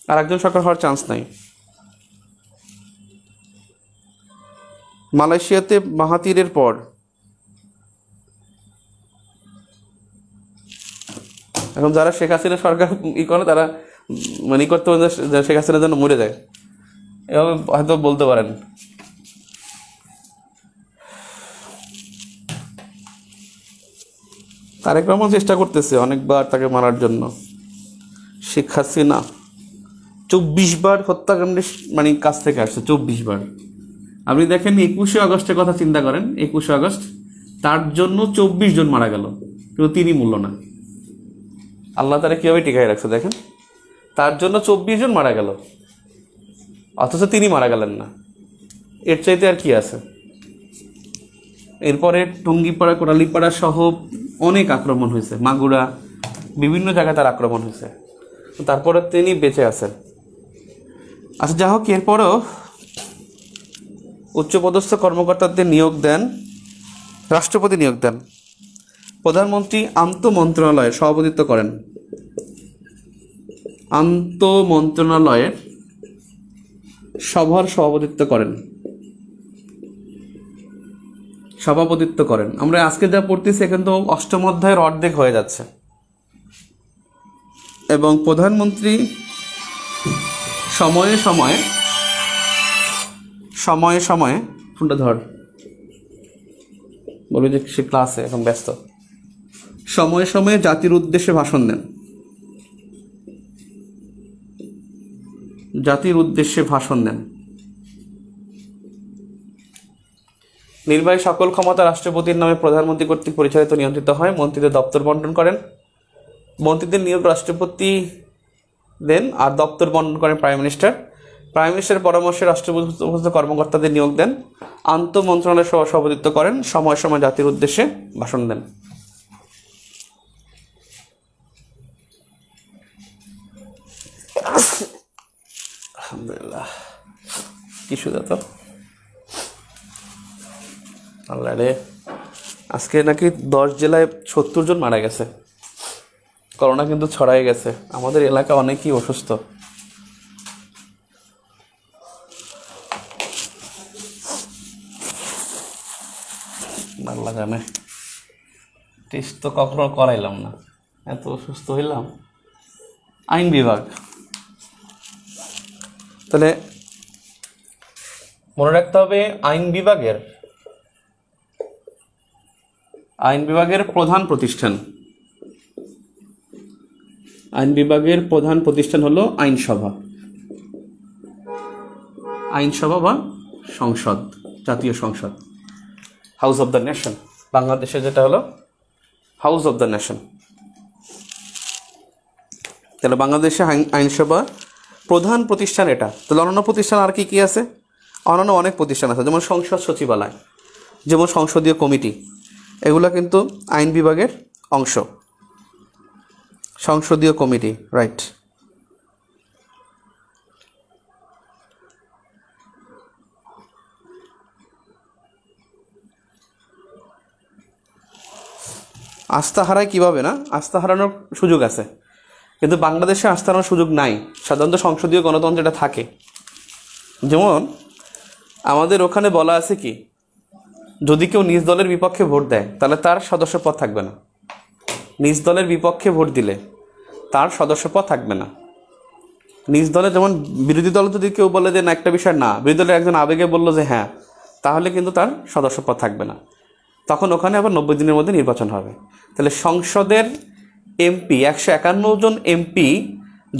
আর একজন সরকার হওয়ার চান্স নাই। মালয়েশিয়াতে মাহাথিরের পর এখন যারা শেখ হাসিনা সরকার করে তারা মানে করতে পারে শেখ হাসিনা যেন মরে যায়, এভাবে হয়তো বলতে পারেন। তারেক রহমান চেষ্টা করতেছে অনেকবার তাকে মারার জন্য। শেখ হাসিনা 24 বার হত্যাকাণ্ডের মানে কাছ থেকে আসছে, 24 বার। আপনি দেখেন 21শে আগস্টের কথা চিন্তা করেন, 21শে আগস্ট তার জন্য 24 জন মারা গেল, কিন্তু তিনি মূল্য না। আল্লাহ তারা কীভাবে টিকাই রাখছে দেখেন, তার জন্য 24 জন মারা গেল, অথচ তিনি মারা গেলেন না। এর চাইতে আর কি আছে? এরপরে টুঙ্গিপাড়া, কোটালীপাড়া সহ অনেক আক্রমণ হয়েছে, মাগুরা, বিভিন্ন জায়গায় তার আক্রমণ হয়েছে, তারপরে তিনি বেঁচে আছেন। আচ্ছা, যা হোক, এরপরেও উচ্চপদস্থ কর্মকর্তাদের নিয়োগ দেন রাষ্ট্রপতি, নিয়োগ দেন। প্রধানমন্ত্রী আন্ত মন্ত্রণালয়ের সভাপতিত্ব করেন। আন্ত মন্ত্রণালয়ের সভার সভাপতিত্ব করেন। আমরা আজকে যা পড়তেছি কিন্তু 8ম অধ্যায়ের অর্ধেক হয়ে যাচ্ছে। এবং প্রধানমন্ত্রী সময়ে সময়ে ফোনটা ধর, বলবে যে সে ক্লাসে এখন ব্যস্ত। সময়ে সময়ে জাতির উদ্দেশ্যে ভাষণ দেন। নির্বাহী সকল ক্ষমতা রাষ্ট্রপতির নামে প্রধানমন্ত্রী কর্তৃক পরিচালিত নিয়ন্ত্রিত হয়। মন্ত্রীদের দপ্তর বন্টন করেন। মন্ত্রীদের নিয়োগ রাষ্ট্রপতি দেন, আর দপ্তর বন্টন করেন প্রাইম মিনিস্টার। প্রাইম মিনিস্টারের পরামর্শে রাষ্ট্রপতি কর্মকর্তাদের নিয়োগ দেন। আন্ত মন্ত্রণালয়ের সভাপতিত্ব করেন। সময় সময় জাতির উদ্দেশ্যে ভাষণ দেন। আলহামদুলিল্লাহ, কিছু তো আল্লাহ রে, আজকে নাকি 10 জেলায় 70 জন মারা গেছে। করোনা কিন্তু ছড়াই গেছে, আমাদের এলাকা অনেকেই অসুস্থ। আল্লাহ জানে, টেস্ট তো কখনো করাইলাম না, এত অসুস্থ হইলাম। আইন বিভাগ, তাহলে মনে রাখতে হবে আইন বিভাগের প্রধান প্রতিষ্ঠান। আইন বিভাগের প্রধান প্রতিষ্ঠান হলো আইনসভা বা সংসদ, জাতীয় সংসদ, হাউস অব দ্য নেশন। বাংলাদেশে যেটা হলো হাউস অব দ্য নেশন। তাহলে বাংলাদেশে আইনসভা প্রধান প্রতিষ্ঠান এটা। তাহলে অন্যান্য প্রতিষ্ঠান আর কি আছে? অন্যান্য অনেক প্রতিষ্ঠান আছে, যেমন সংসদ সচিবালয়, যেমন সংসদীয় কমিটি, এগুলো কিন্তু আইন বিভাগের অংশ। সংসদীয় কমিটি, রাইট। আস্থা হারায় কীভাবে না, আস্থা হারানোর সুযোগ আছে, কিন্তু বাংলাদেশে আস্থা হারানোর সুযোগ নাই। সাধারণত সংসদীয় গণতন্ত্র এটা থাকে। যেমন আমাদের ওখানে বলা আছে কি, যদি কেউ নিজ দলের বিপক্ষে ভোট দেয় তাহলে তার সদস্যপদ থাকবে না। নিজ দলের বিপক্ষে ভোট দিলে তার সদস্যপদ থাকবে না। নিজ দলে, যেমন বিরোধী দল যদি কেউ বলে যে না একটা বিষয় না, বিরোধী দলের একজন আবেগে বললো যে হ্যাঁ, তাহলে কিন্তু তার সদস্যপদ থাকবে না। তখন ওখানে আবার 90 দিনের মধ্যে নির্বাচন হবে। তাহলে সংসদের এমপি 151 জন এমপি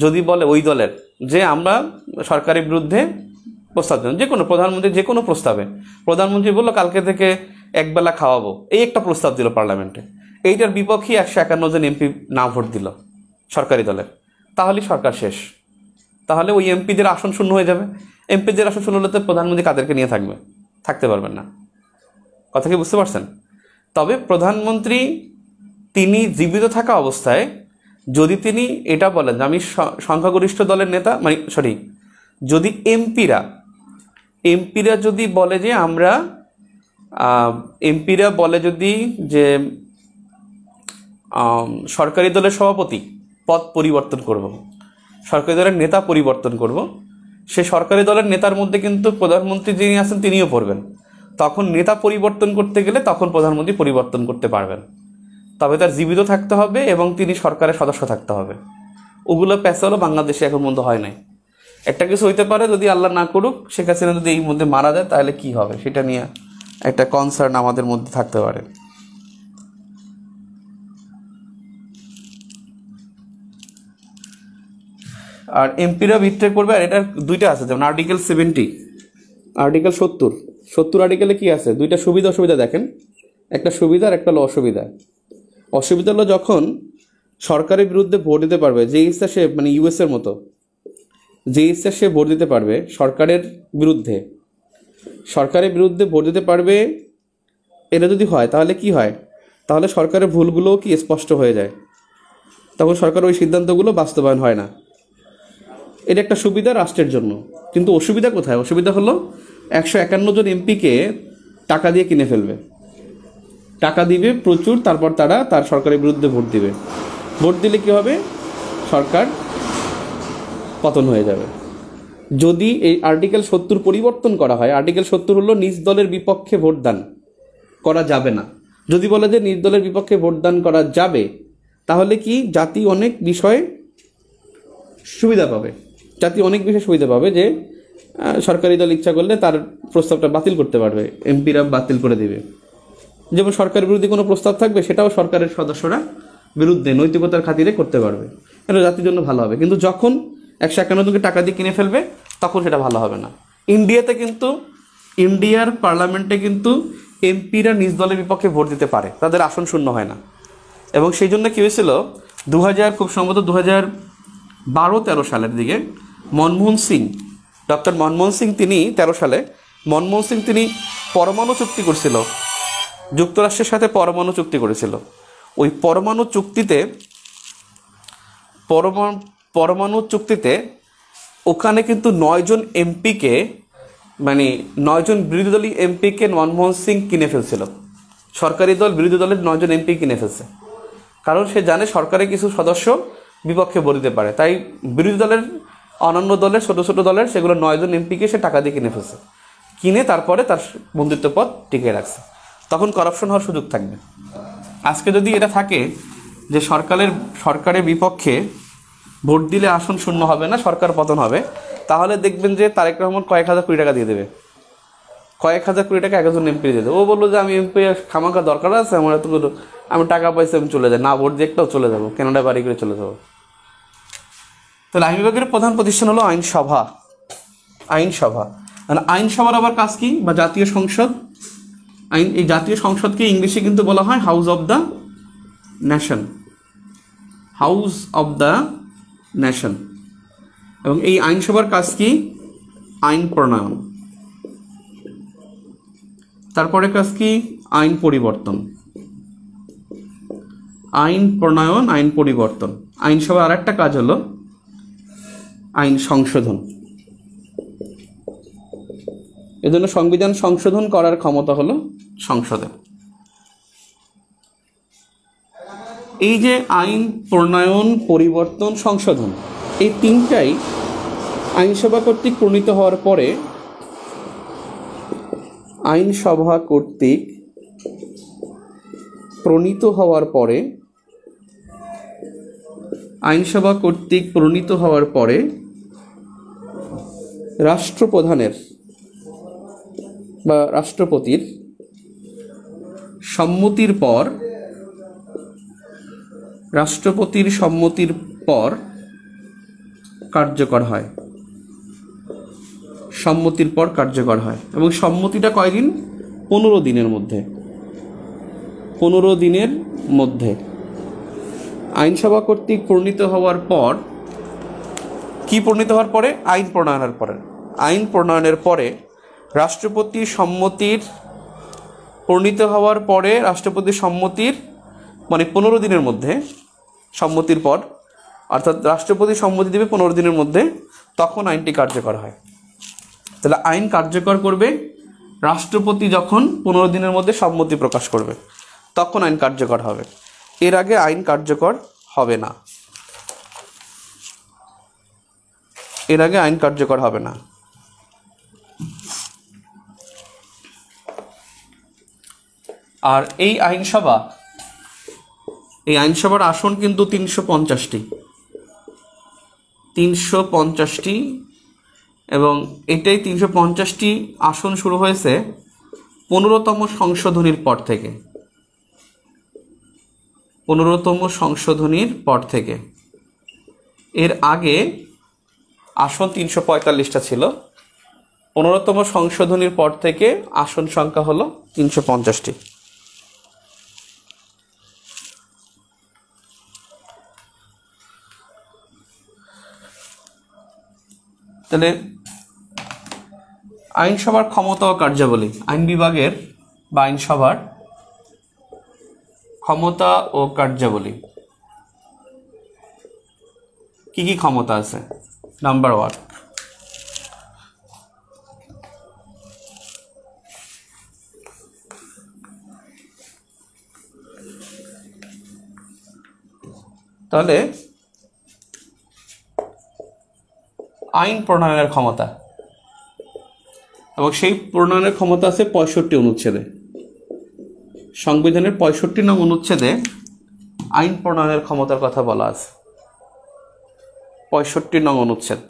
যদি বলে ওই দলের যে আমরা সরকারের বিরুদ্ধে প্রস্তাব দেন, যে কোনো প্রধানমন্ত্রী যে কোনো প্রস্তাবে, প্রধানমন্ত্রী বললো কালকে থেকে একবেলা খাওয়াবো, এই একটা প্রস্তাব দিল পার্লামেন্টে, এইটার বিপক্ষে 151 জন এমপি না ভোট দিল সরকারি দলের, তাহলে সরকার শেষ। তাহলে ওই এমপিদের আসন শূন্য হয়ে যাবে। এমপিদের আসন শূন্য হলে তো প্রধানমন্ত্রী কাদেরকে নিয়ে থাকবে? থাকতে পারবেন না। কথা কি বুঝতে পারছেন? তবে প্রধানমন্ত্রী তিনি জীবিত থাকা অবস্থায় যদি তিনি এটা বলেন যে আমি সংখ্যাগরিষ্ঠ দলের নেতা, মানে যদি এমপিরা যদি বলে যে আমরা যদি যে সরকারি দলের সভাপতি পদ পরিবর্তন করব, সরকারি দলের নেতা পরিবর্তন করব, সে সরকারি দলের নেতার মধ্যে কিন্তু প্রধানমন্ত্রী যিনি আছেন তিনিও পড়বেন। তখন নেতা পরিবর্তন করতে গেলে তখন প্রধানমন্ত্রী পরিবর্তন করতে পারবেন, তবে তার জীবিত থাকতে হবে এবং তিনি সরকারের সদস্য থাকতে হবে। ওগুলো প্যাঁচালো বাংলাদেশে এখন পর্যন্ত হয় নাই। একটা কিছু হইতে পারে, যদি আল্লাহ না করুক শেখ হাসিনা যদি এই মধ্যে মারা যায় তাহলে কি হবে সেটা নিয়ে একটা কনসার্ন আমাদের মধ্যে থাকতে পারে। আর এমপিরা বিট্রে করবে, আর এটার দুইটা আছে, যেমন আর্টিকেল 70, আর্টিকেল 70 আর্টিকেলে কি আছে, দুইটা সুবিধা অসুবিধা দেখেন। একটা সুবিধা আর একটা হলো অসুবিধা। অসুবিধা হলো যখন সরকারের বিরুদ্ধে ভোট দিতে পারবে যে ইচ্ছা সে, মানে ইউএসের মতো যে ইচ্ছা সে ভোট দিতে পারবে সরকারের বিরুদ্ধে ভোট দিতে পারবে। এটা যদি হয় তাহলে কি হয়, তাহলে সরকারের ভুলগুলোও কি স্পষ্ট হয়ে যায়, তখন সরকার ওই সিদ্ধান্তগুলো বাস্তবায়ন হয় না। এটা একটা সুবিধা রাষ্ট্রের জন্য। কিন্তু অসুবিধা কোথায়? অসুবিধা হলো 151 জন এমপিকে টাকা দিয়ে কিনে ফেলবে, টাকা দিবে প্রচুর, তারপর তারা তার সরকারের বিরুদ্ধে ভোট দিবে। ভোট দিলে কি হবে, সরকার পতন হয়ে যাবে। যদি এই আর্টিকেল 70 পরিবর্তন করা হয়, আর্টিকেল 70 হলো নিজ দলের বিপক্ষে ভোটদান করা যাবে না। যদি বলে যে নিজ দলের বিপক্ষে ভোটদান করা যাবে, তাহলে কি জাতি অনেক বিষয়ে সুবিধা পাবে। যে সরকারি দল ইচ্ছা করলে তার প্রস্তাবটা বাতিল করতে পারবে, এমপিরা বাতিল করে দেবে। যেমন সরকার বিরোধী কোনো প্রস্তাব থাকবে সেটাও সরকারের সদস্যরা বিরুদ্ধে নৈতিকতার খাতিরে করতে পারবে, এটা জাতির জন্য ভালো হবে। কিন্তু যখন 151 জনকে টাকা দিয়ে কিনে ফেলবে তখন সেটা ভালো হবে না। ইন্ডিয়ার পার্লামেন্টে কিন্তু এমপিরা নিজ দলের বিপক্ষে ভোট দিতে পারে, তাদের আসন শূন্য হয় না। এবং সেই জন্য কী হয়েছিল, খুব সম্ভবত 2012-13 সালের দিকে ডক্টর মনমোহন সিং তিনি 13 সালে তিনি পরমাণু চুক্তি করছিল, যুক্তরাষ্ট্রের সাথে পরমাণু চুক্তি করেছিল। ওই পরমাণু চুক্তিতে ওখানে কিন্তু 9 জন এমপিকে, মানে 9 জন বিরোধী দলীয় এমপিকে মনমোহন সিং কিনে ফেলছিল। সরকারি দল বিরোধী দলের 9 জন এমপি কিনে ফেলছে, কারণ সে জানে সরকারের কিছু সদস্য বিপক্ষে ভোট দিতে পারে। তাই বিরোধী দলের, অন্যান্য দলের, ছোট ছোট দলের সেগুলো 9 জন এমপিকে সে টাকা দিয়ে কিনে ফেলছে, কিনে তারপরে তার বন্ধুত্ব পদ টিকিয়ে রাখছে। তখন করাপশন হওয়ার সুযোগ থাকবে। আজকে যদি এটা থাকে যে সরকারের বিপক্ষে ভোট দিলে আসন শূন্য হবে না, সরকার পতন হবে, তাহলে দেখবেন যে তারেক রহমান কয়েক হাজার কোটি টাকা দিয়ে দেবে, কয়েক হাজার কোটি টাকা একজন এমপি দিয়ে দেবে। ও বললো যে আমি এমপি খামাখা দরকার আছে আমার, আমি টাকা পয়সা আমি চলে যাই, না ভোট দিয়ে একটাও চলে যাবো, কেনাডা বাড়ি করে চলে যাবো। তাহলে আইন বিভাগের প্রধান প্রতিষ্ঠান হলো আইনসভা। মানে আইনসভার আবার কাজ কি, বা জাতীয় সংসদ, এই জাতীয় সংসদকে ইংলিশে কিন্তু বলা হয় হাউস অব দ্য নেশন। এবং এই আইনসভার কাজ কি, আইন প্রণয়ন। তারপরে কাজ কি, আইন পরিবর্তন। আইনসভার আর একটা কাজ হলো আইন সংশোধন। এজন্য সংবিধান সংশোধন করার ক্ষমতা হলো সংসদের। এই যে আইন প্রণয়ন, পরিবর্তন, সংশোধন, এই তিনটাই আইনসভা কর্তৃক প্রণীত হওয়ার পরে, আইনসভা কর্তৃক প্রণীত হওয়ার পরে, আইনসভা কর্তৃক প্রণীত হওয়ার পরে রাষ্ট্রপ্রধানের বা রাষ্ট্রপতির সম্মতির পর, রাষ্ট্রপতির সম্মতির পর কার্যকর হয়, সম্মতির পর কার্যকর হয়। এবং সম্মতিটা কয়দিন? 15 দিনের মধ্যে, 15 দিনের মধ্যে। আইনসভা কর্তৃক প্রণীত হওয়ার পর, কি প্রণীত হওয়ার পরে? আইন প্রণয়নের পরে। আইন প্রণয়নের পরে রাষ্ট্রপতির সম্মতির, প্রণীত হওয়ার পরে রাষ্ট্রপতির সম্মতির মানে 15 দিনের মধ্যে, সম্মতির পর, অর্থাৎ রাষ্ট্রপতি সম্মতি দেবে 15 দিনের মধ্যে, তখন আইনটি কার্যকর হয়। তাহলে আইন কার্যকর করবে রাষ্ট্রপতি যখন 15 দিনের মধ্যে সম্মতি প্রকাশ করবে, তখন আইন কার্যকর হবে। এর আগে আইন কার্যকর হবে না, এর আগে আইন কার্যকর হবে না। আর এই আইনসভার আসন কিন্তু 350টি, এবং এটাই 350টি আসন শুরু হয়েছে 15তম সংশোধনীর পর থেকে, 15তম সংশোধনীর পর থেকে। এর আগে আসন 345টা ছিল, 15তম সংশোধনীর পর থেকে আসন সংখ্যা হলো 350টি। তাহলে আইনসভার ক্ষমতা ও কার্যাবলী, আইন বিভাগের বা আইনসভার ক্ষমতা ও কার্যাবলী, কি কি ক্ষমতা আছে? নাম্বার 1, তাহলে আইন প্রণয়নের ক্ষমতা, এবং সেই প্রণয়নের ক্ষমতা আছে 65 অনুচ্ছেদে। সংবিধানের 65 নং অনুচ্ছেদে আইন প্রণয়নের ক্ষমতার কথা বলা আছে, 65 নং অনুচ্ছেদ।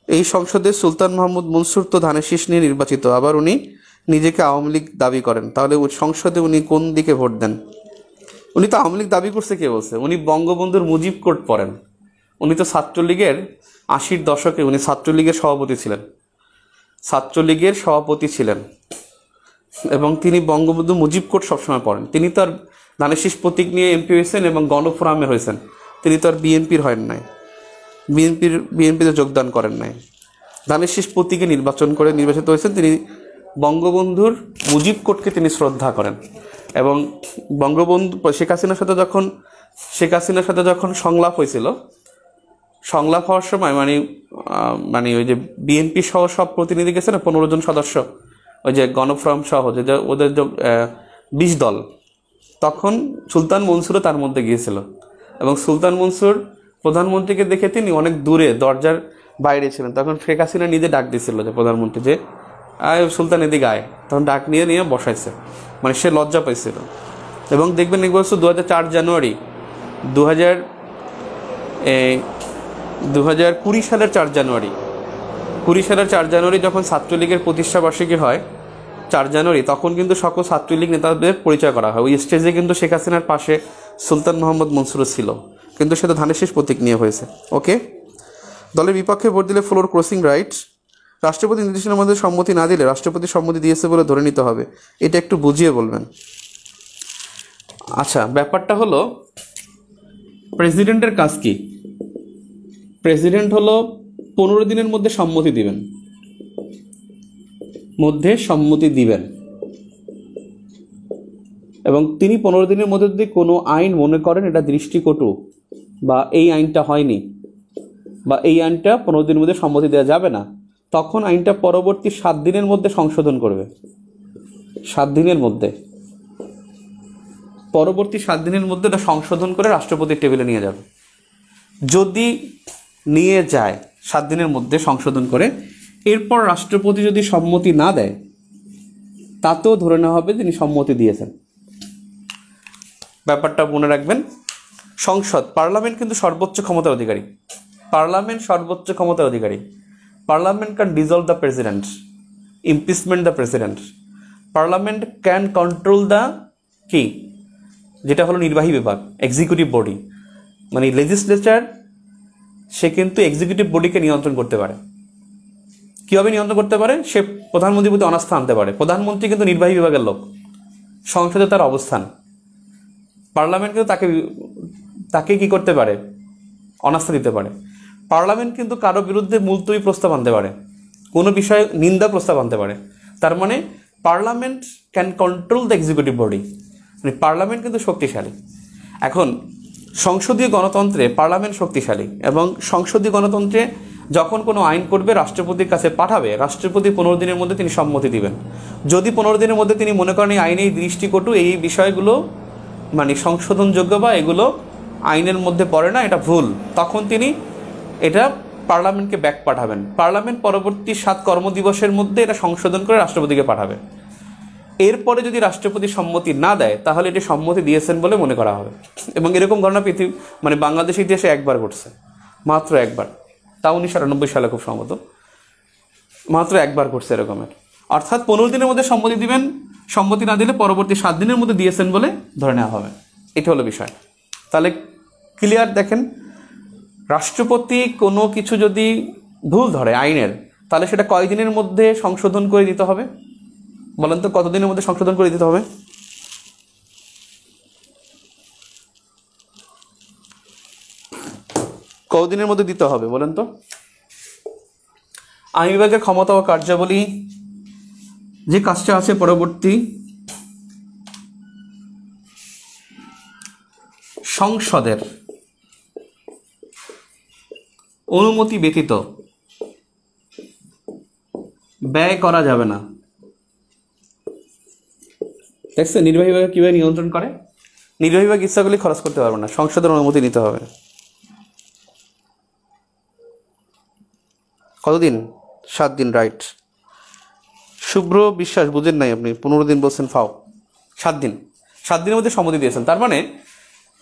এই সংসদে সুলতান মাহমুদ মনসুর তো ধানের শীষ নিয়ে নির্বাচিত, আবার উনি নিজেকে আওয়ামী লীগ দাবি করেন, তাহলে সংসদে উনি কোন দিকে ভোট দেন? উনি তো আওয়ামী লীগ দাবি করছে, কে বলছে? উনি বঙ্গবন্ধুর মুজিব কোড পড়েন। উনি তো ছাত্রলীগের 80-র দশকে উনি ছাত্রলীগের সভাপতি ছিলেন, ছাত্রলীগের সভাপতি ছিলেন, এবং তিনি বঙ্গবন্ধু মুজিব কোড সবসময় পড়েন। তিনি তো আর ধানের শীষ প্রতীক নিয়ে এমপি হয়েছেন এবং গণফোরামের হয়েছেন, তিনি তো আর বিএনপির হয় নাই, বিএনপিতে যোগদান করেন নাই। ধানের শীষ প্রতীকে নির্বাচিত হয়েছেন। তিনি বঙ্গবন্ধুর মুজিব কোডকে তিনি শ্রদ্ধা করেন, এবং বঙ্গবন্ধু শেখ হাসিনার সাথে যখন সংলাপ হয়েছিল, সংলাপ হওয়ার সময় মানে ওই যে বিএনপি সহ সব প্রতিনিধি গেছে না, 15 জন সদস্য, ওই যে গণফোরাম সহ যে ওদের 20 দল, তখন সুলতান মনসুরও তার মধ্যে গিয়েছিল, এবং সুলতান মনসুর প্রধানমন্ত্রীকে দেখে তিনি অনেক দূরে দরজার বাইরে ছিলেন। তখন শেখ হাসিনা নিজে ডাক দিয়েছিল যে প্রধানমন্ত্রী, যে আয় সুলতান এদিকে আয়, তখন ডাক নিয়ে বসাইছে, মানে সে লজ্জা পাইছিল। এবং দেখবেন এগুলো 2004 জানুয়ারি 2020 সালের 4 জানুয়ারি যখন ছাত্রলীগের প্রতিষ্ঠাবার্ষিকী হয় 4 জানুয়ারি, তখন কিন্তু সকল ছাত্রলীগ নেতাদের পরিচয় করা হয়। ওই স্টেজে কিন্তু শেখ হাসিনার পাশে সুলতান মোহাম্মদ মনসুর ছিল, কিন্তু সেটা ধানের শীষ প্রতীক নিয়ে হয়েছে। ওকে, দলের বিপক্ষে ভোট দিলে ফ্লোর ক্রসিং রাইট, রাষ্ট্রপতি নির্দেশনার মধ্যে সম্মতি না দিলে রাষ্ট্রপতি সম্মতি দিয়েছে বলে ধরে নিতে হবে, এটা একটু বুঝিয়ে বলবেন। আচ্ছা, ব্যাপারটা হলো প্রেসিডেন্টের কাজ কি? প্রেসিডেন্ট হলো 15 দিনের মধ্যে সম্মতি দিবেন, এবং তিনি 15 দিনের মধ্যে যদি কোনো আইন মনে করেন এটা দৃষ্টিকটু বা এই আইনটা হয়নি, বা এই আইনটা 15 দিনের মধ্যে সম্মতি দেওয়া যাবে না, তখন আইনটা পরবর্তী 7 দিনের মধ্যে সংশোধন করবে। 7 দিনের মধ্যে, পরবর্তী 7 দিনের মধ্যে এটা সংশোধন করে রাষ্ট্রপতির টেবিলে নিয়ে যাবে। যদি নিয়ে যায় 7 দিনের মধ্যে সংশোধন করে, এরপর রাষ্ট্রপতি যদি সম্মতি না দেয়, তাতেও ধরে নেওয়া হবে তিনি সম্মতি দিয়েছেন। ব্যাপারটা মনে রাখবেন। সংসদ, পার্লামেন্ট কিন্তু সর্বোচ্চ ক্ষমতার অধিকারী। পার্লামেন্ট সর্বোচ্চ ক্ষমতার অধিকারী। Parliament can dissolve the president, impeachment the president. Parliament can control the কি, যেটা হলো নির্বাহী বিভাগ, এক্সিকিউটিভ বডি, মানে লেজিসলেচার, সে কিন্তু এক্সিকিউটিভ বডিকে নিয়ন্ত্রণ করতে পারে। কীভাবে নিয়ন্ত্রণ করতে পারে? সে প্রধানমন্ত্রীর প্রতি অনাস্থা আনতে পারে। প্রধানমন্ত্রী কিন্তু নির্বাহী বিভাগের লোক, সংসদে তার অবস্থান। পার্লামেন্ট কিন্তু তাকে কি করতে পারে? অনাস্থা দিতে পারে। পার্লামেন্ট কিন্তু কারো বিরুদ্ধে মুলতবি প্রস্তাব আনতে পারে, কোনো বিষয়ে নিন্দা প্রস্তাব আনতে পারে। তার মানে parliament can control the executive body, মানে পার্লামেন্ট কিন্তু শক্তিশালী। এখন সংসদীয় গণতন্ত্রে পার্লামেন্ট শক্তিশালী, এবং সংসদীয় গণতন্ত্রে যখন কোনো আইন করবে রাষ্ট্রপতির কাছে পাঠাবে, রাষ্ট্রপতি 15 দিনের মধ্যে তিনি সম্মতি দিবেন। যদি 15 দিনের মধ্যে তিনি মনে করেন এই আইনে দৃষ্টিকটু, এই বিষয়গুলো মানে সংশোধনযোগ্য বা এগুলো আইনের মধ্যে পড়ে না, এটা ভুল, তখন তিনি এটা পার্লামেন্টকে ব্যাক পাঠাবেন। পার্লামেন্ট পরবর্তী 7 কর্মদিবসের মধ্যে এটা সংশোধন করে রাষ্ট্রপতিকে পাঠাবে। এরপরে যদি রাষ্ট্রপতি সম্মতি না দেয়, তাহলে এটি সম্মতি দিয়েছেন বলে মনে করা হবে। এবং এরকম ঘটনা মানে বাংলাদেশের ইতিহাসে একবার ঘটছে, মাত্র একবার, তা 1998 সালে খুব সম্ভবত, মাত্র একবার ঘটছে এরকমের। অর্থাৎ 15 দিনের মধ্যে সম্মতি দিবেন, সম্মতি না দিলে পরবর্তী 7 দিনের মধ্যে দিয়েছেন বলে ধরে নেওয়া হবে। এটা হলো বিষয়। তাহলে ক্লিয়ার? দেখেন, রাষ্ট্রপতি কোনো কিছু যদি ভুল ধরে আইনের, তাহলে সেটা কয় দিনের মধ্যে সংশোধন করে দিতে হবে? বলেন তো, কতদিনের মধ্যে সংশোধন করে দিতে হবে? কতদিনের মধ্যে দিতে হবে বলেন তো? আইন বিভাগের ক্ষমতা ও কার্যাবলী যে কাজটা আছে, পরবর্তী সংসদের অনুমতি ব্যতীত ব্যয় করা যাবে না। দেখছে নির্বাহী বিভাগ কিভাবে নিয়ন্ত্রণ করে? নির্বাহী বিভাগ ইচ্ছা করলে খরচ করতে পারবে না, সংসদের অনুমতি নিতে হবে। কতদিন? 7 দিন, রাইট। শুভ্র বিশ্বাস, বুঝেন নাই আপনি, 15 দিন বলছেন, ফাও। 7 দিন, 7 দিনের মধ্যে সম্মতি দিয়েছেন। তার মানে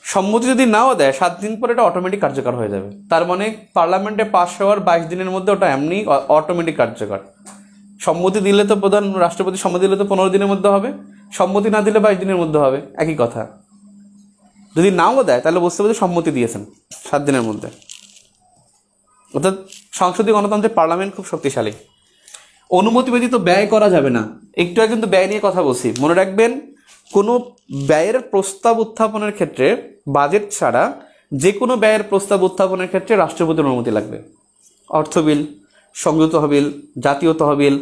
সম্মতি যদি নাও দেয়, 7 দিন পরে এটা অটোমেটিক কার্যকর হয়ে যাবে। তার মানে পার্লামেন্টে পাস হওয়ার 22 দিনের মধ্যে ওটা এমনি অটোমেটিক কার্যকর। সম্মতি দিলে তো রাষ্ট্রপতি সম্মতি দিলে তো 15 দিনের মধ্যে হবে, সম্মতি না দিলে 22 দিনের মধ্যে হবে, একই কথা। যদি নাও দেয় তাহলে বুঝতে পারছি সম্মতি দিয়েছেন 7 দিনের মধ্যে। অর্থাৎ সংসদীয় গণতন্ত্রে পার্লামেন্ট খুব শক্তিশালী। অনুমতি ব্যতীত ব্যয় করা যাবে না। একটু আগে কিন্তু ব্যয় নিয়ে কথা বলছি, মনে রাখবেন, কোনো ব্যয়ের প্রস্তাব উত্থাপনের ক্ষেত্রে বাজেট ছাড়া যে কোনো ব্যয়ের প্রস্তাব উত্থাপনের ক্ষেত্রে রাষ্ট্রপতির অনুমতি লাগবে। অর্থ বিল, সংযুক্ত তহবিল, জাতীয় তহবিল,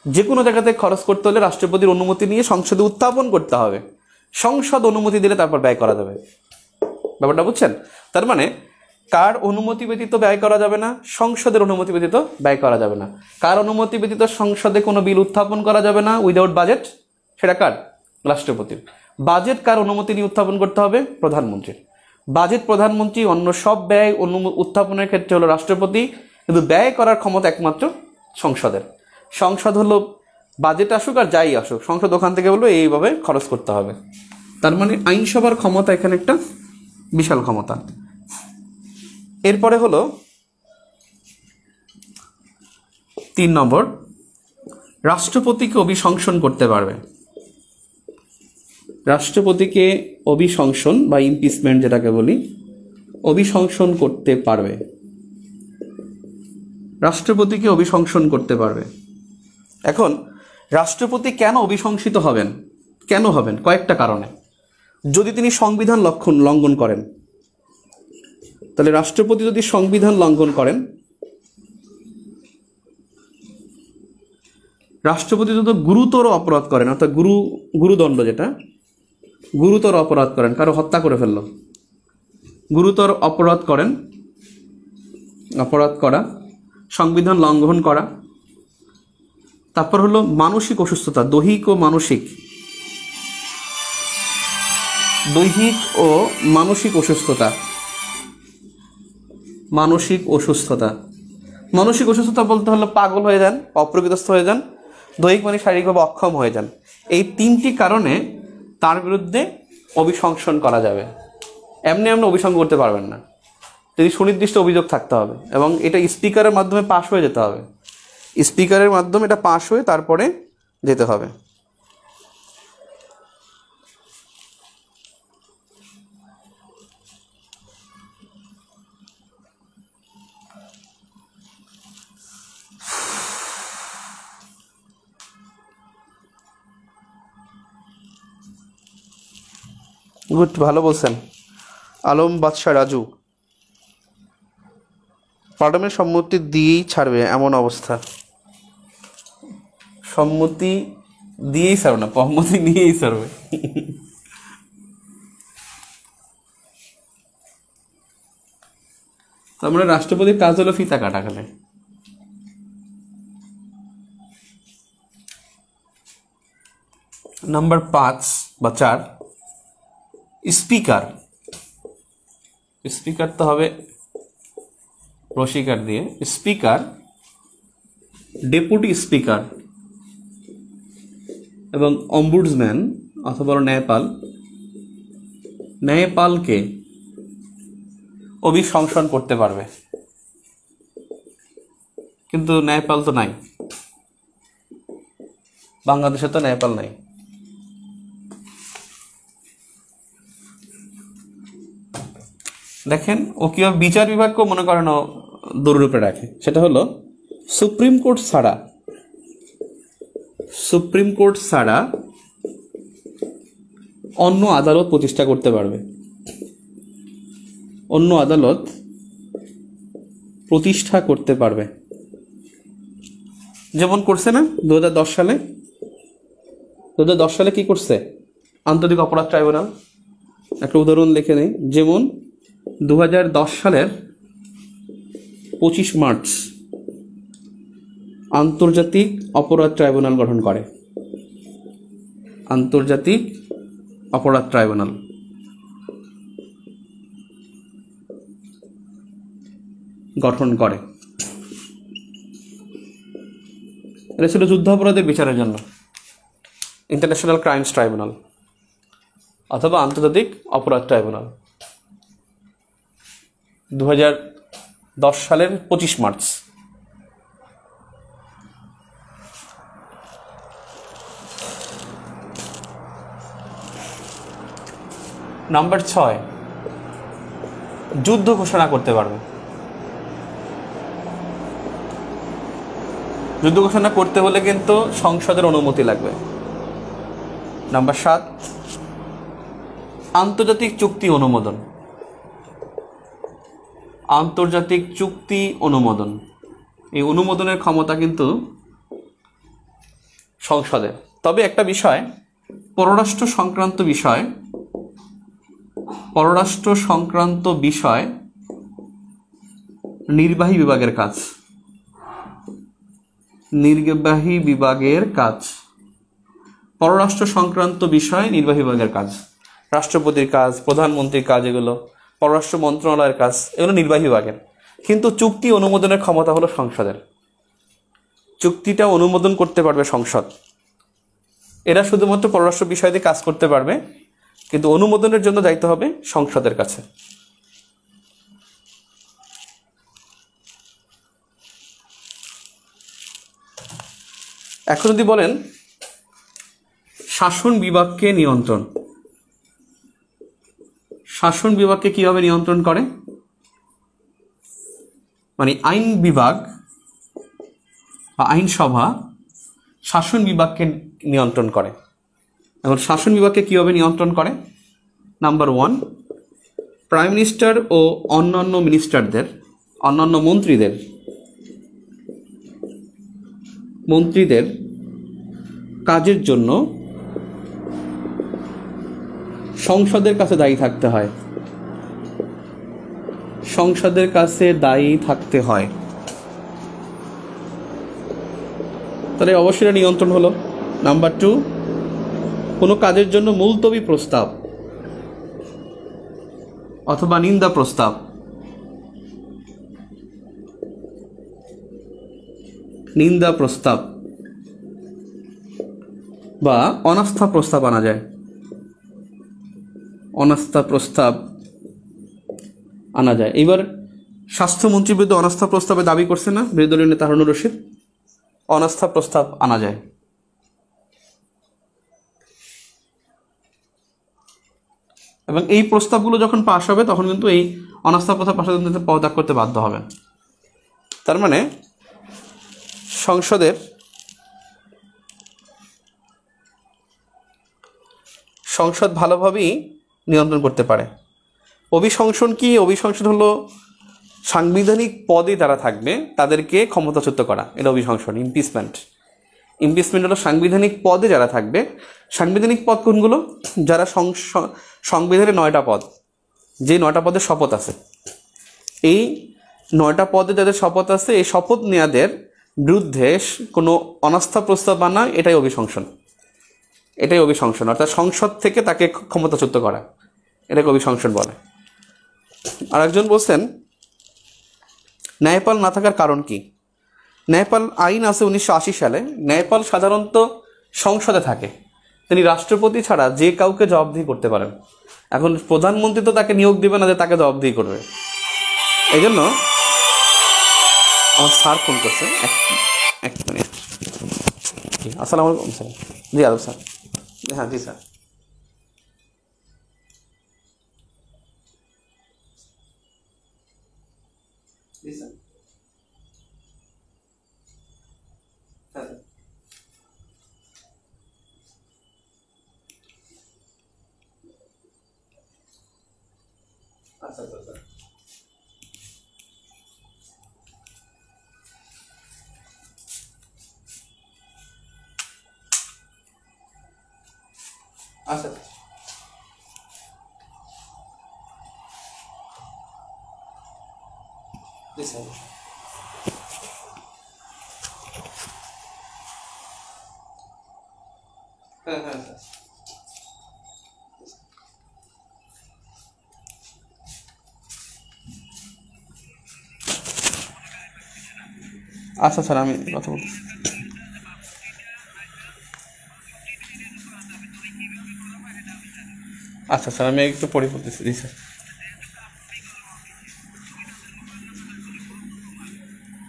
যে কোনো জায়গাতে খরচ করতে হলে রাষ্ট্রপতির অনুমতি নিয়ে সংসদে উত্থাপন করতে হবে। সংসদ অনুমতি দিলে তারপর ব্যয় করা যাবে। ব্যাপারটা বুঝছেন? তার মানে কার অনুমতি ব্যতীত ব্যয় করা যাবে না? সংসদের অনুমতি ব্যতীত ব্যয় করা যাবে না। কার অনুমতি ব্যতীত সংসদে কোনো বিল উত্থাপন করা যাবে না উইদাউট বাজেট? সেটা কার? রাষ্ট্রপতির। বাজেট কার অনুমতি নিয়ে উত্থাপন করতে হবে? প্রধানমন্ত্রীর। বাজেট প্রধানমন্ত্রী, অন্য সব ব্যয় উত্থাপনের ক্ষেত্রে হলো রাষ্ট্রপতি, কিন্তু ব্যয় করার ক্ষমতা একমাত্র সংসদের। সংসদ হলো বাজেট আসুক আর যাই আসুক, সংসদ ওখান থেকে বললো এইভাবে খরচ করতে হবে। তার মানে আইনসভার ক্ষমতা এখানে একটা বিশাল ক্ষমতা। এরপরে হলো 3 নম্বর, রাষ্ট্রপতিকে অভিশংসন করতে পারবে। রাষ্ট্রপতিকে অভিশংসন বা ইমপিচমেন্ট যেটাকে বলি, অভিশংসন করতে পারবে। রাষ্ট্রপতিকে অভিশংসন করতে পারবে। এখন রাষ্ট্রপতি কেন অভিশংসিত হবেন? কেন হবেন? কয়েকটা কারণে। যদি তিনি সংবিধান লঙ্ঘন করেন, তাহলে রাষ্ট্রপতি যদি সংবিধান লঙ্ঘন করেন, রাষ্ট্রপতি যদি গুরুতর অপরাধ করেন, অর্থাৎ গুরুদণ্ড, যেটা গুরুতর অপরাধ করেন, কারো হত্যা করে ফেলল, গুরুতর অপরাধ করেন, অপরাধ করা, সংবিধান লঙ্ঘন করা। তারপর হলো মানসিক অসুস্থতা, দৈহিক ও মানসিক অসুস্থতা। মানসিক অসুস্থতা বলতে হলো পাগল হয়ে যান, অপ্রকৃতস্থ হয়ে যান, দৈহিক মানে শারীরিকভাবে অক্ষম হয়ে যান। এই 3টি কারণে তার বিরুদ্ধে অভিশংসন করা যাবে। এমনি অভিশংসন করতে পারবেন না, যদি সুনির্দিষ্ট অভিযোগ থাকতে হবে, এবং এটা স্পিকারের মাধ্যমে পাশ হয়ে যেতে হবে। স্পিকারের মাধ্যমে এটা পাশ হয়ে তারপরে যেতে হবে। গুড, ভালো বলছেন। আলম বাদশাহ রাজু, পার্লামেন্ট সম্মতি দিয়েই ছাড়বে এমন অবস্থা। সম্মতি দিয়েই ছাড়বে না, সম্মতি নিয়েই ছাড়বে। তার মানে রাষ্ট্রপতির কাজ হলো ফিতা কাটা খালে। নাম্বার 5 বা 4, স্পিকার তো হবে রসিকার দিয়ে। স্পিকার, ডেপুটি স্পিকার এবং অম্বুডসম্যান অথবা ন্যায়পালকে অভিশংসন করতে পারবে, কিন্তু ন্যায়পাল তো নাই, বাংলাদেশে তো ন্যায়পাল নাই। দেখেন ও কিভাবে বিচার বিভাগকেও মনে করেন দূররূপে রাখে। সেটা হলো সুপ্রিম কোর্ট ছাড়া অন্য আদালত প্রতিষ্ঠা করতে পারবে, অন্য আদালত প্রতিষ্ঠা করতে পারবে। যেমন করছে না 2010 সালে কি করছে আন্তর্জাতিক অপরাধ ট্রাইব্যুনাল, একটা উদাহরণ লিখে নেই। যেমন 2010 সালের 25 মার্চ আন্তর্জাতিক অপরাধ ট্রাইব্যুনাল গঠন করে। আন্তর্জাতিক অপরাধ ট্রাইব্যুনাল গঠন করে। এটা ছিল যুদ্ধাপরাধের বিচারের জন্য, ইন্টারন্যাশনাল ক্রাইমস ট্রাইব্যুনাল অথবা আন্তর্জাতিক অপরাধ ট্রাইব্যুনাল। 2010 সালের 25 মার্চ। নাম্বার 6, যুদ্ধ ঘোষণা করতে পারবে। যুদ্ধ ঘোষণা করতে হলে কিন্তু সংসদের অনুমতি লাগবে। নাম্বার 7, আন্তর্জাতিক চুক্তি অনুমোদন। আন্তর্জাতিক চুক্তি অনুমোদন, এই অনুমোদনের ক্ষমতা কিন্তু সংসদের। তবে একটা বিষয়, পররাষ্ট্র সংক্রান্ত বিষয় নির্বাহী বিভাগের কাজ। পররাষ্ট্র সংক্রান্ত বিষয় নির্বাহী বিভাগের কাজ, রাষ্ট্রপতির কাজ, প্রধানমন্ত্রীর কাজ, এগুলো পররাষ্ট্র মন্ত্রণালয়ের কাজ, এগুলো নির্বাহী বিভাগের। কিন্তু চুক্তি অনুমোদনের ক্ষমতা হলো সংসদের। চুক্তিটা অনুমোদন করতে পারবে সংসদ। এরা শুধুমাত্র পররাষ্ট্র বিষয় দিয়ে কাজ করতে পারবে, কিন্তু অনুমোদনের জন্য যাইতে হবে সংসদের কাছে। এখন যদি বলেন শাসন বিভাগকে নিয়ন্ত্রণ, শাসন বিভাগকে কিভাবে নিয়ন্ত্রণ করে, মানে আইন বিভাগ বা আইনসভা শাসন বিভাগকে নিয়ন্ত্রণ করে। এখন শাসন বিভাগকে কিভাবে নিয়ন্ত্রণ করে? নাম্বার 1, প্রাইম মিনিস্টার ও অন্যান্য মন্ত্রীদের কাজের জন্য সংসদের কাছে দায়ী থাকতে হয়। সংসদের কাছে দায়ী থাকতে হয়। তাহলে অবশ্যই নিয়ন্ত্রণ হলো। নাম্বার 2, কোনো কাজের জন্য মুলতবি প্রস্তাব অথবা নিন্দা প্রস্তাব, নিন্দা প্রস্তাব বা অনাস্থা প্রস্তাব আনা যায়। অনাস্থা প্রস্তাব আনা যায়। এবার স্বাস্থ্যমন্ত্রীর বিরুদ্ধে অনাস্থা প্রস্তাবে দাবি করছে না বিরোধী দলীয় নেতা হারুনুর রশিদ, অনাস্থা প্রস্তাব আনা যায়। এবং এই প্রস্তাবগুলো যখন পাশ হবে তখন কিন্তু এই অনাস্থা প্রস্তাব পাশের পদত্যাগ করতে বাধ্য হবেন। তার মানে সংসদ ভালোভাবেই নিয়ন্ত্রণ করতে পারে। অভিশংসন কি? অভিশংসন হলো সাংবিধানিক পদে যারা থাকবে তাদেরকে ক্ষমতাচ্যুত করা, এটা অভিশংসন। ইমপিচমেন্ট হলো সাংবিধানিক পদে যারা থাকবে। সাংবিধানিক পদ কোনগুলো? যারা সংবিধানে 9টা পদ, যে 9টা পদের শপথ আছে, এই 9টা পদে যাদের শপথ আছে, এই শপথ নেওয়াদের বিরুদ্ধে কোনো অনাস্থা প্রস্তাব আনা, এটাই অভিশংসন। অর্থাৎ সংসদ থেকে তাকে ক্ষমতাচ্যুত করা, এটাকে অভিশংসন বলে। আর একজন বলছেন ন্যায়পাল না থাকার কারণ কি? ন্যায়পাল আইন আছে 1980 সালে। ন্যায়পাল সাধারণত সংসদে থাকে, তিনি রাষ্ট্রপতি ছাড়া যে কাউকে জবাবদিহি করতে পারেন। এখন প্রধানমন্ত্রী তো তাকে নিয়োগ দিবে না যে তাকে জবাবদিহি করবে। এই জন্য আমার স্যার ফোন করছে, এক মিনিট। আসসালামু আলাইকুম স্যার। জি আদব স্যার। হ্যাঁ জি স্যার। জি স্যার। হ্যাঁ আচ্ছা আচ্ছা স্যার। আচ্ছা জি স্যার। হ্যাঁ হ্যাঁ স্যার। আচ্ছা স্যার, আমি কথা বলতেছি। আচ্ছা স্যার, আমি একটু পরে বলতেছি। জি স্যার।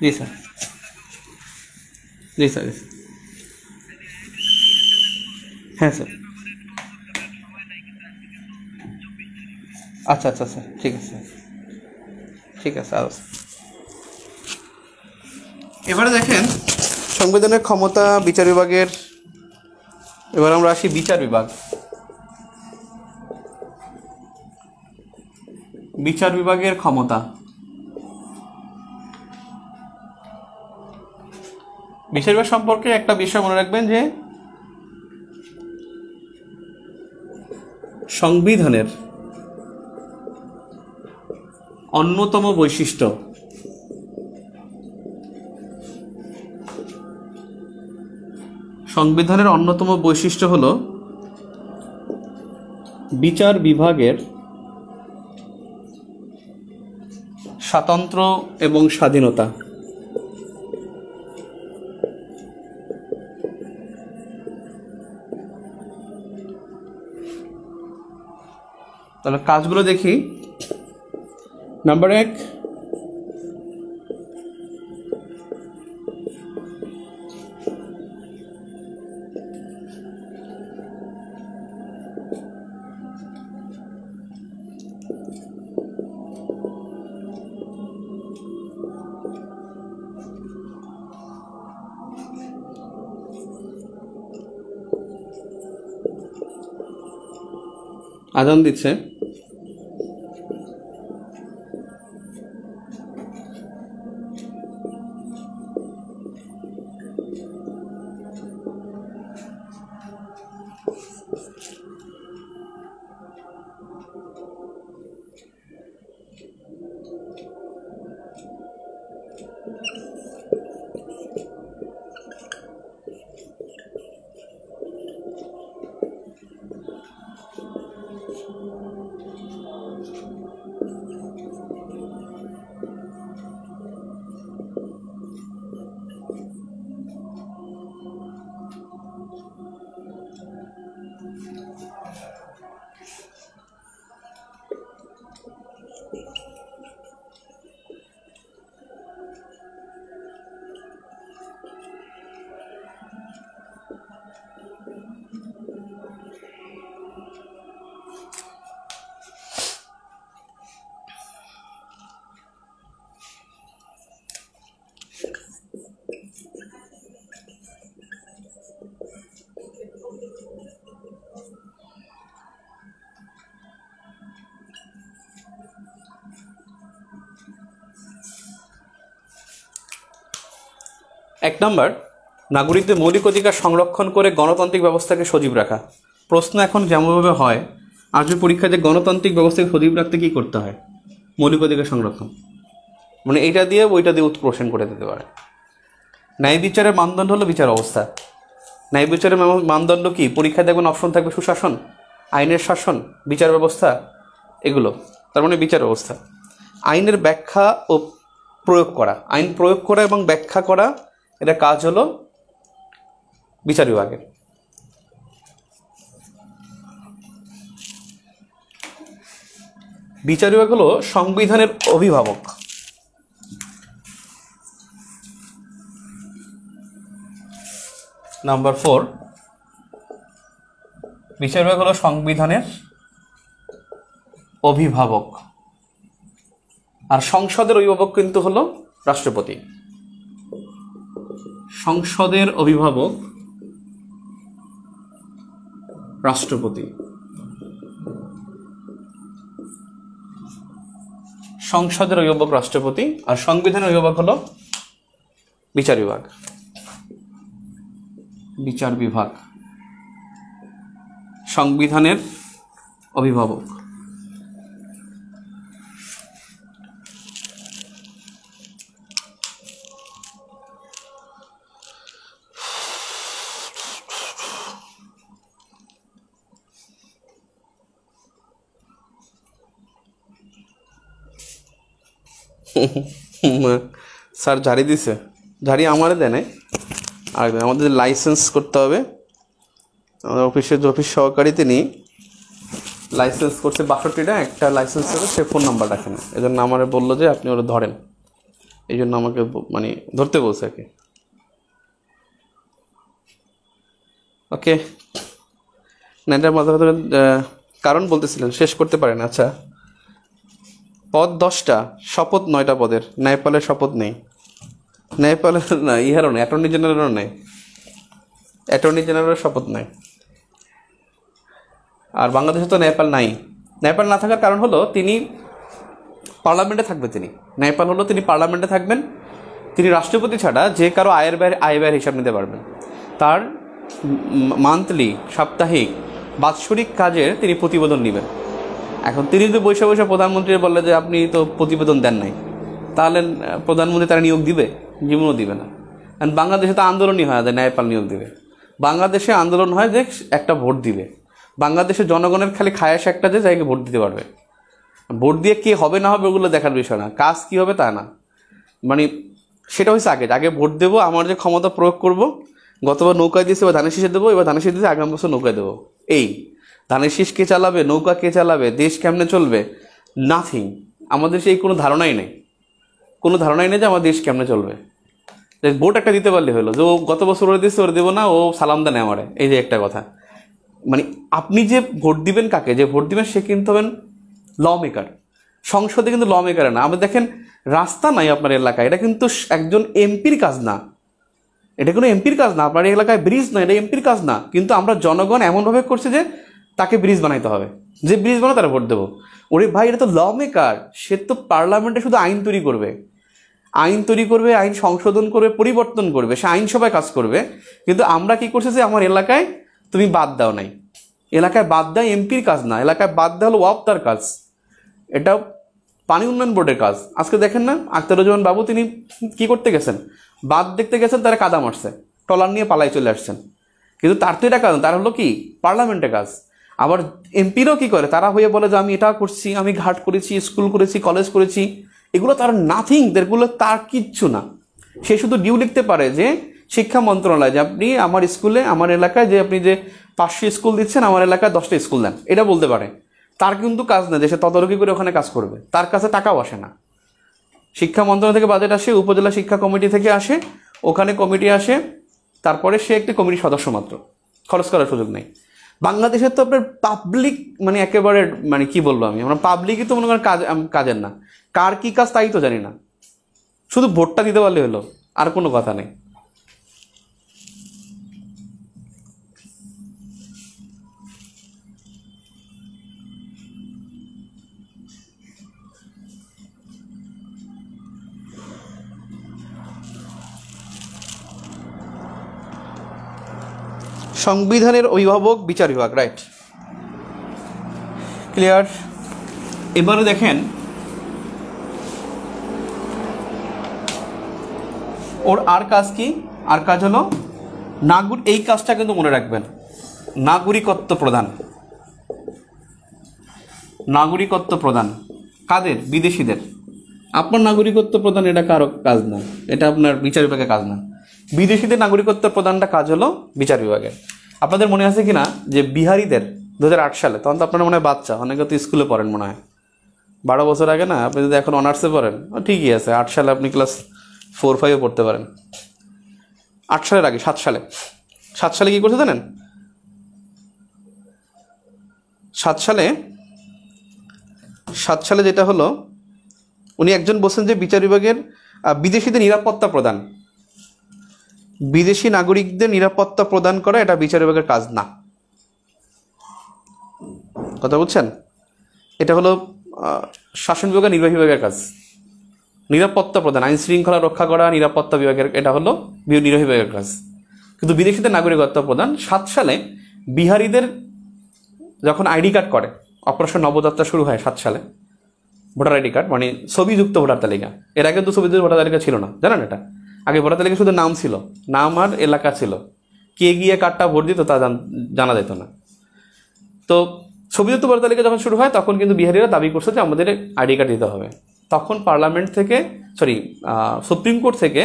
জি স্যার। জি স্যার। হ্যাঁ স্যার। আচ্ছা আচ্ছা স্যার, ঠিক আছে স্যার, ঠিক আছে। এবারে দেখেন সংবিধানের ক্ষমতা বিচার বিভাগের। এবার আমরা আসি বিচার বিভাগ। বিচার বিভাগের ক্ষমতা। বিচার বিভাগ সম্পর্কে একটা বিষয় মনে রাখবেন যে সংবিধানের অন্যতম বৈশিষ্ট্য হলো বিচার বিভাগের স্বাতন্ত্র্য এবং স্বাধীনতা। তাহলে কাজগুলো দেখি। নাম্বার 1, আজান দিচ্ছে। 1 নম্বর, নাগরিকদের মৌলিক অধিকার সংরক্ষণ করে গণতান্ত্রিক ব্যবস্থাকে সজীব রাখা। প্রশ্ন এখন যেমনভাবে হয় আসবে পরীক্ষায়, যে গণতান্ত্রিক ব্যবস্থাকে সজীব রাখতে কী করতে হয়? মৌলিক অধিকার সংরক্ষণ, মানে এইটা দিয়ে ওইটা দিয়ে উৎপ্রশ্ন করে দিতে পারে। ন্যায় বিচারের মানদণ্ড হলো বিচার অবস্থা। ন্যায় বিচারের মানদণ্ড কি? পরীক্ষায় দেখবেন অপশন থাকবে সুশাসন, আইনের শাসন, বিচার ব্যবস্থা, এগুলো। তার মানে বিচার ব্যবস্থা। আইনের ব্যাখ্যা ও প্রয়োগ করা, আইন প্রয়োগ করা এবং ব্যাখ্যা করা, এটা কাজ হলো বিচার বিভাগের। বিচার বিভাগ হলো সংবিধানের অভিভাবক। নাম্বার 4, বিচার বিভাগ হলো সংবিধানের অভিভাবক। আর সংসদের অভিভাবক কিন্তু হলো রাষ্ট্রপতি। সংসদের অভিভাবক রাষ্ট্রপতি। সংসদের অভিভাবক রাষ্ট্রপতি, আর সংবিধানের অভিভাবক হলো বিচার বিভাগ। বিচার বিভাগ সংবিধানের অভিভাবক। স্যার ঝাড়ি দিছে, ঝাড়ি আমারে দেয়, আর আমাদের লাইসেন্স করতে হবে। আমাদের অফিসের যে অফিস সহকারী তিনি লাইসেন্স করছে 62টা, একটা লাইসেন্স করে সে ফোন নাম্বার রাখে না, এই জন্য আমার বললো যে আপনি ওরা ধরেন, এই জন্য আমাকে মানে ধরতে বলছে আর কি। ওকে, না এটার মাথা কারণ বলতেছিলেন, শেষ করতে পারেন। আচ্ছা, পদ 10টা, শপথ 9টা পদের। ন্যায়পালের শপথ নেই, ন্যায়পালের না, ইহারও নেই, অ্যাটর্নি জেনারেলও নেই, অ্যাটর্নি জেনারেলের শপথ নাই। আর বাংলাদেশে তো ন্যায়পাল নাই। ন্যায়পাল না থাকার কারণ হলো তিনি পার্লামেন্টে থাকবে। ন্যায়পাল হলো তিনি পার্লামেন্টে থাকবেন। তিনি রাষ্ট্রপতি ছাড়া যে কারো আয় ব্যয়ের হিসাব নিতে পারবেন। তার মান্থলি, সাপ্তাহিক, বাৎসরিক কাজের তিনি প্রতিবেদন নেবেন। এখন তিনি যদি বৈশা প্রধানমন্ত্রী বললে যে আপনি তো প্রতিবেদন দেন নাই, তাহলে প্রধানমন্ত্রী তারা নিয়োগ দিবে? জীবনও দিবে না। কারণ বাংলাদেশে তো আন্দোলনই হয় যে ন্যায়পাল নিয়োগ দিবে। বাংলাদেশে আন্দোলন হয় যে একটা ভোট দিবে। বাংলাদেশের জনগণের খালি খায়াস একটা, যে জায়গায় ভোট দিতে পারবে। ভোট দিয়ে কে হবে না হবে ওগুলো দেখার বিষয় না, কাজ কী হবে তা না। মানে সেটা হচ্ছে আগে ভোট দেবো, আমার যে ক্ষমতা প্রয়োগ করব। গতবার নৌকায় দিয়েছে, এবার ধানের শীষে দেবো, এবার ধানের শীষ দিয়েছে, আগামী বছর নৌকায় দেবো। এই ধানের শীষ কে চালাবে, নৌকা কে চালাবে, দেশ কেমনে চলবে, নাথিং। আমাদের সেই কোনো ধারণাই নেই, যে আমার দেশ কেমনে চলবে। ভোট একটা দিতে পারলে হলো, যে ও গত বছর ওরা দিচ্ছে, ওরা দেবো না, ও সালাম দেন আমারে, এই যে একটা কথা। মানে আপনি যে ভোট দিবেন কাকে, যে ভোট দিবেন সে কিন্তু হবেন ল মেকার। সংসদে কিন্তু ল মেকার না। আমরা দেখেন রাস্তা নাই আপনার এলাকায়, এটা কিন্তু একজন এমপির কাজ না, এটা কোনো এমপির কাজ না। আপনার এলাকায় ব্রিজ না, এটা এমপির কাজ না। কিন্তু আমরা জনগণ এমনভাবে করছে যে তাকে ব্রিজ বানাইতে হবে, যে ব্রিজ বানায় তারা ভোট দেবো। ওরে ভাই, এটা তো ল মেকার। সে তো পার্লামেন্টে শুধু আইন তৈরি করবে, আইন সংশোধন করবে, পরিবর্তন করবে, সে আইনসভায় কাজ করবে। কিন্তু আমরা কি করছি, যে আমার এলাকায় তুমি বাদ দাও নাই, এলাকায় বাদ দেয় এমপির কাজ না, এলাকায় বাদ দেওয়া হলো ওয়াপদার কাজ। এটা পানি উন্নয়ন বোর্ডের কাজ। আজকে দেখেন না, আখতারুজ্জামান বাবু তিনি কি করতে গেছেন, বাদ দেখতে গেছেন, তারা কাদা মারছে, টলার নিয়ে পালাই চলে আসছেন। কিন্তু তার তো এটা কাজ, তার হলো কি পার্লামেন্টের কাজ। আবার এমপিরও কি করে, তারা হয়ে বলে যে আমি এটা করছি, আমি ঘাট করেছি, স্কুল করেছি, কলেজ করেছি। এগুলো তার নাথিং, এগুলো তার কিচ্ছু না। সে শুধু ডিউ লিখতে পারে যে শিক্ষা মন্ত্রণালয়, যে আপনি আমার স্কুলে, আমার এলাকায় যে আপনি যে 500 স্কুল দিচ্ছেন, আমার এলাকায় 10টা স্কুল দেন, এটা বলতে পারে। তার কিন্তু কাজ না যে সে তদারকি করে ওখানে কাজ করবে, তার কাছে টাকাও আসে না। শিক্ষা মন্ত্রণালয় থেকে বাজেট আসে, উপজেলা শিক্ষা কমিটি থেকে আসে, ওখানে কমিটি আসে, তারপরে সে একটি কমিটির সদস্য মাত্র, খরচ করার সুযোগ নেই। বাংলাদেশের তো আপনার পাবলিক মানে একেবারে মানে কি বলবো আমি, আমরা পাবলিকই তো মনে করেন কাজের না, কার কি কাজ তাই তো জানি না। শুধু ভোটটা দিতে পারলে হলো, আর কোনো কথা নেই। সংবিধানের অভিভাবক বিচার বিভাগ, রাইট, ক্লিয়ার। এবারে দেখেন ওর আর কাজ কি, আর কাজ হলো এই কাজটা কিন্তু মনে রাখবেন, নাগরিকত্ব প্রদান। নাগরিকত্ব প্রদান কাদের? বিদেশিদের। আপনার নাগরিকত্ব প্রদান এটা কারো কাজ না, এটা আপনার বিচার বিভাগের কাজ না। বিদেশিদের নাগরিকত্ব প্রদানটা কাজ হলো বিচার বিভাগের। আপনাদের মনে আছে কি না যে বিহারিদের 2008 সালে, তখন তো আপনারা মনে হয় বাচ্চা, অনেকে তো স্কুলে পড়েন মনে হয়, 12 বছর আগে না, আপনি যদি এখন অনার্সে পড়েন ঠিকই আছে, 8 সালে আপনি ক্লাস 4-5 পড়তে পারেন। 8 সালের আগে 7 সালে কি করছে জানেন? 7 সালে যেটা হলো, উনি একজন বলছেন যে বিচার বিভাগের বিদেশিদের নিরাপত্তা প্রদান, বিদেশি নাগরিকদের নিরাপত্তা প্রদান করা এটা বিচার বিভাগের কাজ না। কথা বুঝছেন? এটা হলো শাসন বিভাগের নির্বাহী বিভাগের কাজ। নিরাপত্তা প্রদান, আইন শৃঙ্খলা রক্ষা করা, নিরাপত্তা বিভাগের, এটা হলো নির্বাহী বিভাগের কাজ। কিন্তু বিদেশিদের নাগরিকত্ব প্রদান 7 সালে বিহারিদের যখন আইডি কার্ড করে, অপারেশন নবযাত্রা শুরু হয় 7 সালে, ভোটার আইডি কার্ড মানে ছবিযুক্ত ভোটার তালিকা। এর আগে তো ছবিযুক্ত ভোটার তালিকা ছিল না, জানেন এটা? আগে ভোটার তালিকা শুধু নাম ছিল, নাম আর এলাকা ছিল, কে গিয়ে কার্ডটা ভোট দিত তা জানা যেত না। তো ছবিযুক্ত ভোটার তালিকা যখন শুরু হয় তখন কিন্তু বিহারিরা দাবি করছে যে আমাদের আইডি কার্ড দিতে হবে। তখন পার্লামেন্ট থেকে সুপ্রিম কোর্ট থেকে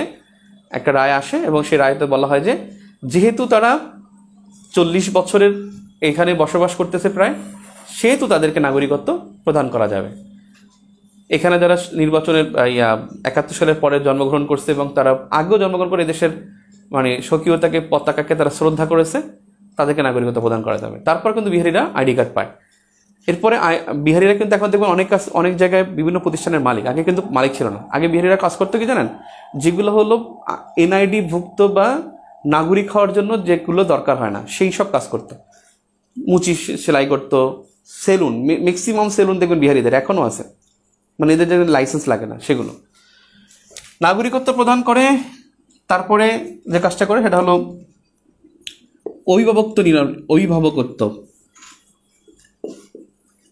একটা রায় আসে এবং সেই রায়তে বলা হয় যে যেহেতু তারা 40 বছরের এখানে বসবাস করতেছে প্রায়, সেহেতু তাদেরকে নাগরিকত্ব প্রদান করা যাবে। এখানে যারা নির্বাচনের 71 সালের পরে জন্মগ্রহণ করছে এবং তারা আগেও জন্মগ্রহণ করে দেশের মানে স্বকীয়তাকে, পতাকাকে তারা শ্রদ্ধা করেছে, তাদেরকে নাগরিকত্ব প্রদান করা যাবে। তারপর কিন্তু বিহারিরা আইডি কার্ড পায়। এরপরে বিহারিরা কিন্তু এখন দেখবেন অনেক জায়গায় বিভিন্ন প্রতিষ্ঠানের মালিক, আগে কিন্তু মালিক ছিল না। আগে বিহারিরা কাজ করতো কি জানেন? যেগুলো হলো এনআইডি ভুক্ত বা নাগরিক হওয়ার জন্য যেগুলো দরকার হয় না সেই সব কাজ করতো। মুচি সেলাই করতো, সেলুন, ম্যাক্সিমাম সেলুন দেখবেন বিহারিদের এখনও আছে, মানে এদের যে লাইসেন্স লাগে না সেগুলো। নাগরিকত্ব প্রদান করে তারপরে যে কাজটা করে সেটা হলো অভিভাবকত্ব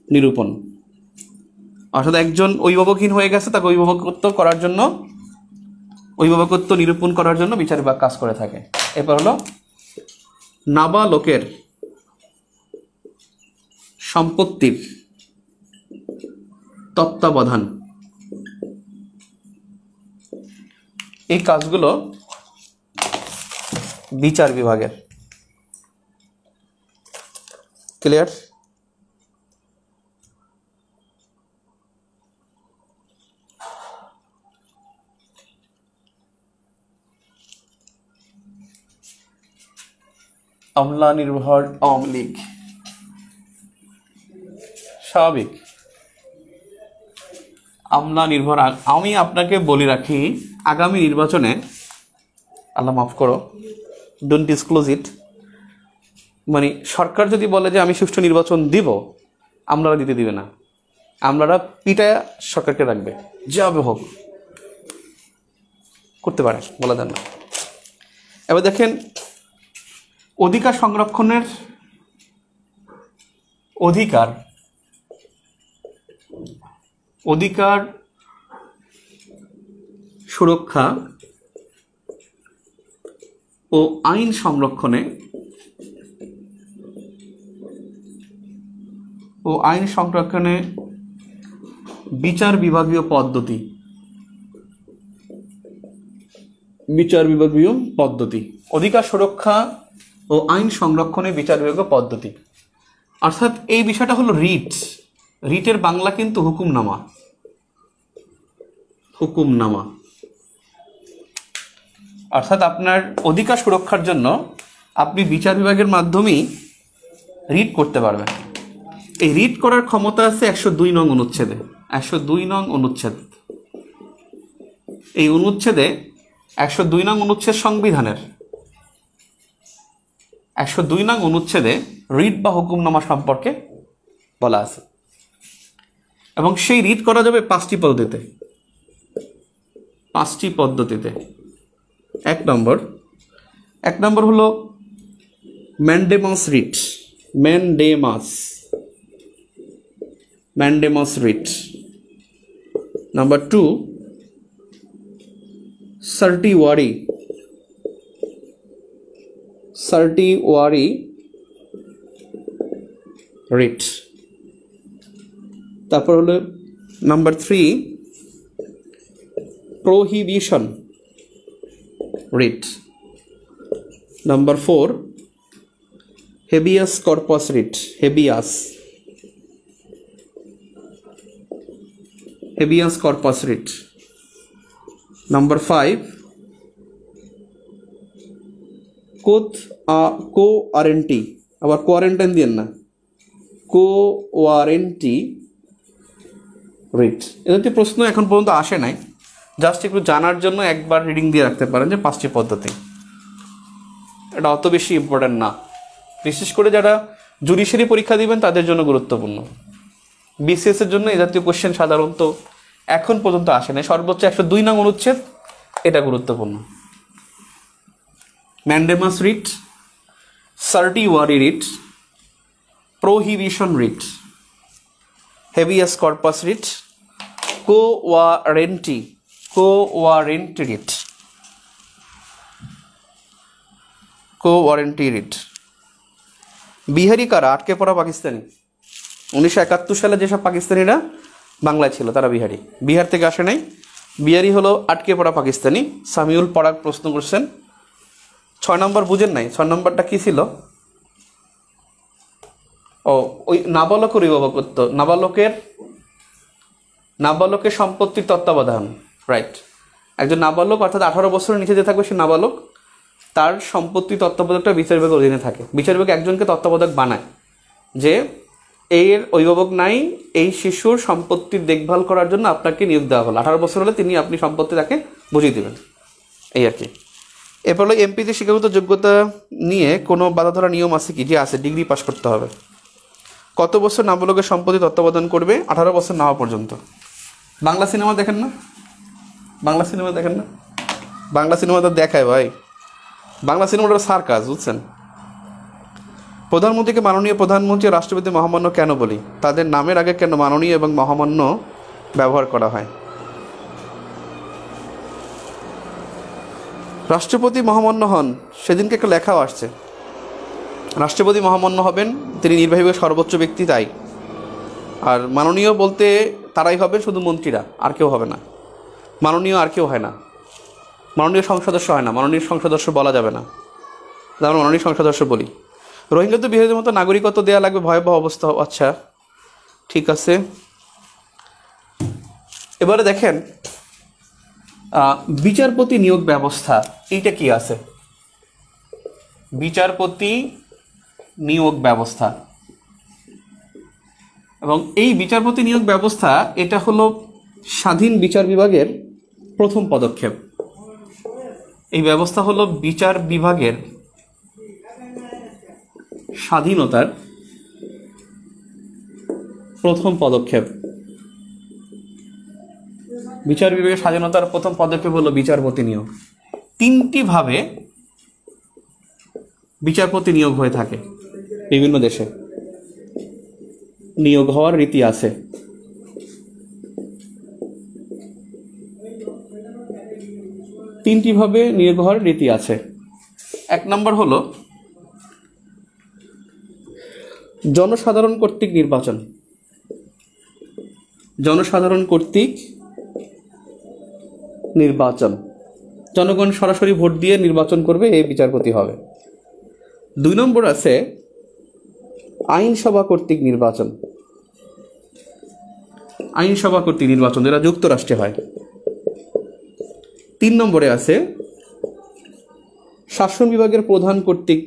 নিরূপণ। অর্থাৎ একজন অভিভাবকহীন হয়ে গেছে, তাকে অভিভাবকত্ব নিরূপণ করার জন্য বিচার বিভাগ কাজ করে থাকে। এরপর হলো নাবালকের সম্পত্তির তত্ত্বাবধান। এই কাজগুলো বিচার বিভাগের। ক্লিয়ার? আমলা নির্ভর আওয়ামী লীগ, স্বাভাবিক। আমলা নির্ভর। আমি আপনাকে বলে রাখি, আগামী নির্বাচনে, আল্লাহ মাফ করো, ডোন্ট ডিসক্লোজ ইট, মানে সরকার যদি বলে যে আমি সুষ্ঠু নির্বাচন দিব, আমলারা দিতে দিবে না, আমলারা পিটায় সরকারকে রাখবে, যাবে হোক, করতে পারে, বলা যায় না। এবার দেখেন অধিকার সংরক্ষণের অধিকার সুরক্ষা ও আইন সংরক্ষণে বিচার বিভাগীয় পদ্ধতি। অধিকার সুরক্ষা ও আইন সংরক্ষণে বিচার বিভাগীয় পদ্ধতি, অর্থাৎ এই বিষয়টা হলো রিটের বাংলা কিন্তু হুকুমনামা। অর্থাৎ আপনার অধিকার সুরক্ষার জন্য আপনি বিচার বিভাগের মাধ্যমেই রিট করতে পারবেন। এই রিট করার ক্ষমতা আছে 102 নং অনুচ্ছেদে। 102 নং অনুচ্ছেদ, এই অনুচ্ছেদে 102 নং অনুচ্ছেদ সংবিধানের 102 নং অনুচ্ছেদে রিট বা হুকুমনামা সম্পর্কে বলা আছে এবং সেই রিট করা যাবে 5টি পদ্ধতিতে। এক নম্বর হলো mandamus writ, mandamus writ. Number 2 certiorari writ. তারপর হলো number 3 prohibition writ. Number 4 habeas corpus writ, habeas corpus writ. Number 5 quo warranto, আবার কোয়ারেন্টাইন দিয়েন না, কোয়ারেন্টি রিট। এদের প্রশ্ন এখন পর্যন্ত আসে নাই, জাস্ট একটু জানার জন্য একবার রিডিং দিয়ে রাখতে পারেন যে 5টি পদ্ধতি। এটা অত বেশি ইম্পর্টেন্ট না, বিশেষ করে যারা জুডিশিয়ারি পরীক্ষা দিবেন তাদের জন্য গুরুত্বপূর্ণ। বিসিএস এর জন্য এ জাতীয় কোশ্চেন সাধারণত এখন পর্যন্ত আসে নাই, সর্বোচ্চ 102 নং অনুচ্ছেদ, এটা গুরুত্বপূর্ণ। Mandamus writ, certiorari writ, prohibition writ, habeas corpus writ, quo warranto writ. Bihari কারা? আটকে পড়া পাকিস্তানি। 1971 সালে যেসব পাকিস্তানিরা বাংলায় ছিল তারা বিহারি, বিহার থেকে আসে নাই। বিহারি হলো আটকে পড়া পাকিস্তানি। সামিউল পরাগ প্রশ্ন করছেন 6 নম্বর, বুঝেন নাই 6 নম্বরটা কি ছিল? ওই নাবালকের অভিভাবকত্ব, নাবালকের সম্পত্তির তত্ত্বাবধান, রাইট। একজন নাবালক অর্থাৎ 18 বছরের নিচে যে থাকবে সে নাবালক, তার সম্পত্তি তত্ত্বাবধানটা বিচার বিভাগের অধীনে থাকে। বিচার বিভাগ একজনকে তত্ত্বাবধায়ক বানায় যে এর অভিভাবক নাই, এই শিশুর সম্পত্তির দেখভাল করার জন্য আপনাকে নিয়োগ দেওয়া হলো। 18 বছর হলে আপনি সম্পত্তি তাকে বুঝিয়ে দেবেন, এই আর কি। এরপর হলো এমপিতে শিক্ষাগত যোগ্যতা নিয়ে কোনো বাধা ধরা নিয়ম আছে কি? যে আছে, ডিগ্রি পাস করতে হবে। কত বছর নাবালকের সম্পত্তি তত্ত্বাবধান করবে? 18 বছর না হওয়া পর্যন্ত। বাংলা সিনেমা দেখেন না? বাংলা সিনেমা তো দেখায় ভাই, বাংলা সিনেমাটা সার্কাস, বুঝছেন? প্রধানমন্ত্রীকে মাননীয় প্রধানমন্ত্রী ও রাষ্ট্রপতি মহামান্য কেন বলি? তাদের নামের আগে কেন মাননীয় এবং মহামান্য ব্যবহার করা হয়? রাষ্ট্রপতি মহামান্য হন, সেদিনকে একটা লেখাও আসছে, রাষ্ট্রপতি মহামান্য হবেন, তিনি নির্বাহী বিভাগের সর্বোচ্চ ব্যক্তি, তাই। আর মাননীয় বলতে তারাই হবে, শুধু মন্ত্রীরা, আর কেউ হবে না। মাননীয় আর কেউ হয় না, মাননীয় সংসদস্য হয় না, মাননীয় সংসদস্য বলা যাবে না, আমরা মাননীয় সংসদস্য বলি। রোহিঙ্গা তো বিহারের মতো নাগরিকত্ব দেওয়া লাগবে, ভয়াবহ অবস্থা। আচ্ছা ঠিক আছে, এবারে দেখেন বিচারপতি নিয়োগ ব্যবস্থা, এইটা কি আছে? বিচারপতি নিয়োগ ব্যবস্থা, এবং এই বিচারপতি নিয়োগ ব্যবস্থা এটা হলো স্বাধীন বিচার বিভাগের প্রথম পদক্ষেপ। এই ব্যবস্থা হলো বিচার বিভাগের স্বাধীনতার প্রথম পদক্ষেপ। বিচার বিভাগের স্বাধীনতার প্রথম পদক্ষেপ হলো বিচারপতি নিয়োগ। 3টি ভাবে বিচারপতি নিয়োগ হয়ে থাকে বিভিন্ন দেশে, নিয়োগ হওয়ার রীতি আছে। তিনটি ভাবে নিয়োগ হওয়ার রীতি আছে। 1 নম্বর হলো জনসাধারণ কর্তৃক নির্বাচন। জনসাধারণ কর্তৃক নির্বাচন, জনগণ সরাসরি ভোট দিয়ে নির্বাচন করবে, এই বিচারপতি হবে। 2 নম্বর আছে আইনসভা কর্তৃক নির্বাচন। আইনসভা কর্তৃক নির্বাচন যেটা যুক্তরাষ্ট্রে হয়। 3 নম্বরে আছে শাসন বিভাগের প্রধান কর্তৃক,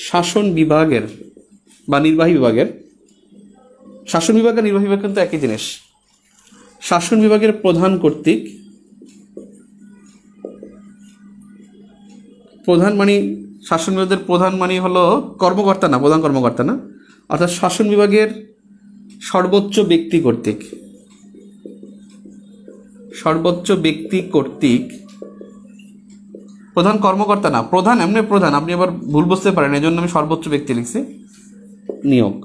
শাসন বিভাগের বা নির্বাহী বিভাগের, শাসন বিভাগ আর নির্বাহী বিভাগ কিন্তু একই জিনিস। শাসন বিভাগের প্রধান কর্তৃক, প্রধান মানে শাসন বিভাগের প্রধান মানে হলো কর্মকর্তা না, প্রধান কর্মকর্তা না, অর্থাৎ শাসন বিভাগের সর্বোচ্চ ব্যক্তি কর্তৃক, সর্বোচ্চ ব্যক্তি কর্তৃক প্রধান কর্মকর্তা না, প্রধান এমনি প্রধান, আপনি আবার ভুল বুঝতে পারেন, এই জন্য আমি সর্বোচ্চ ব্যক্তি লিখছি। নিয়োগ,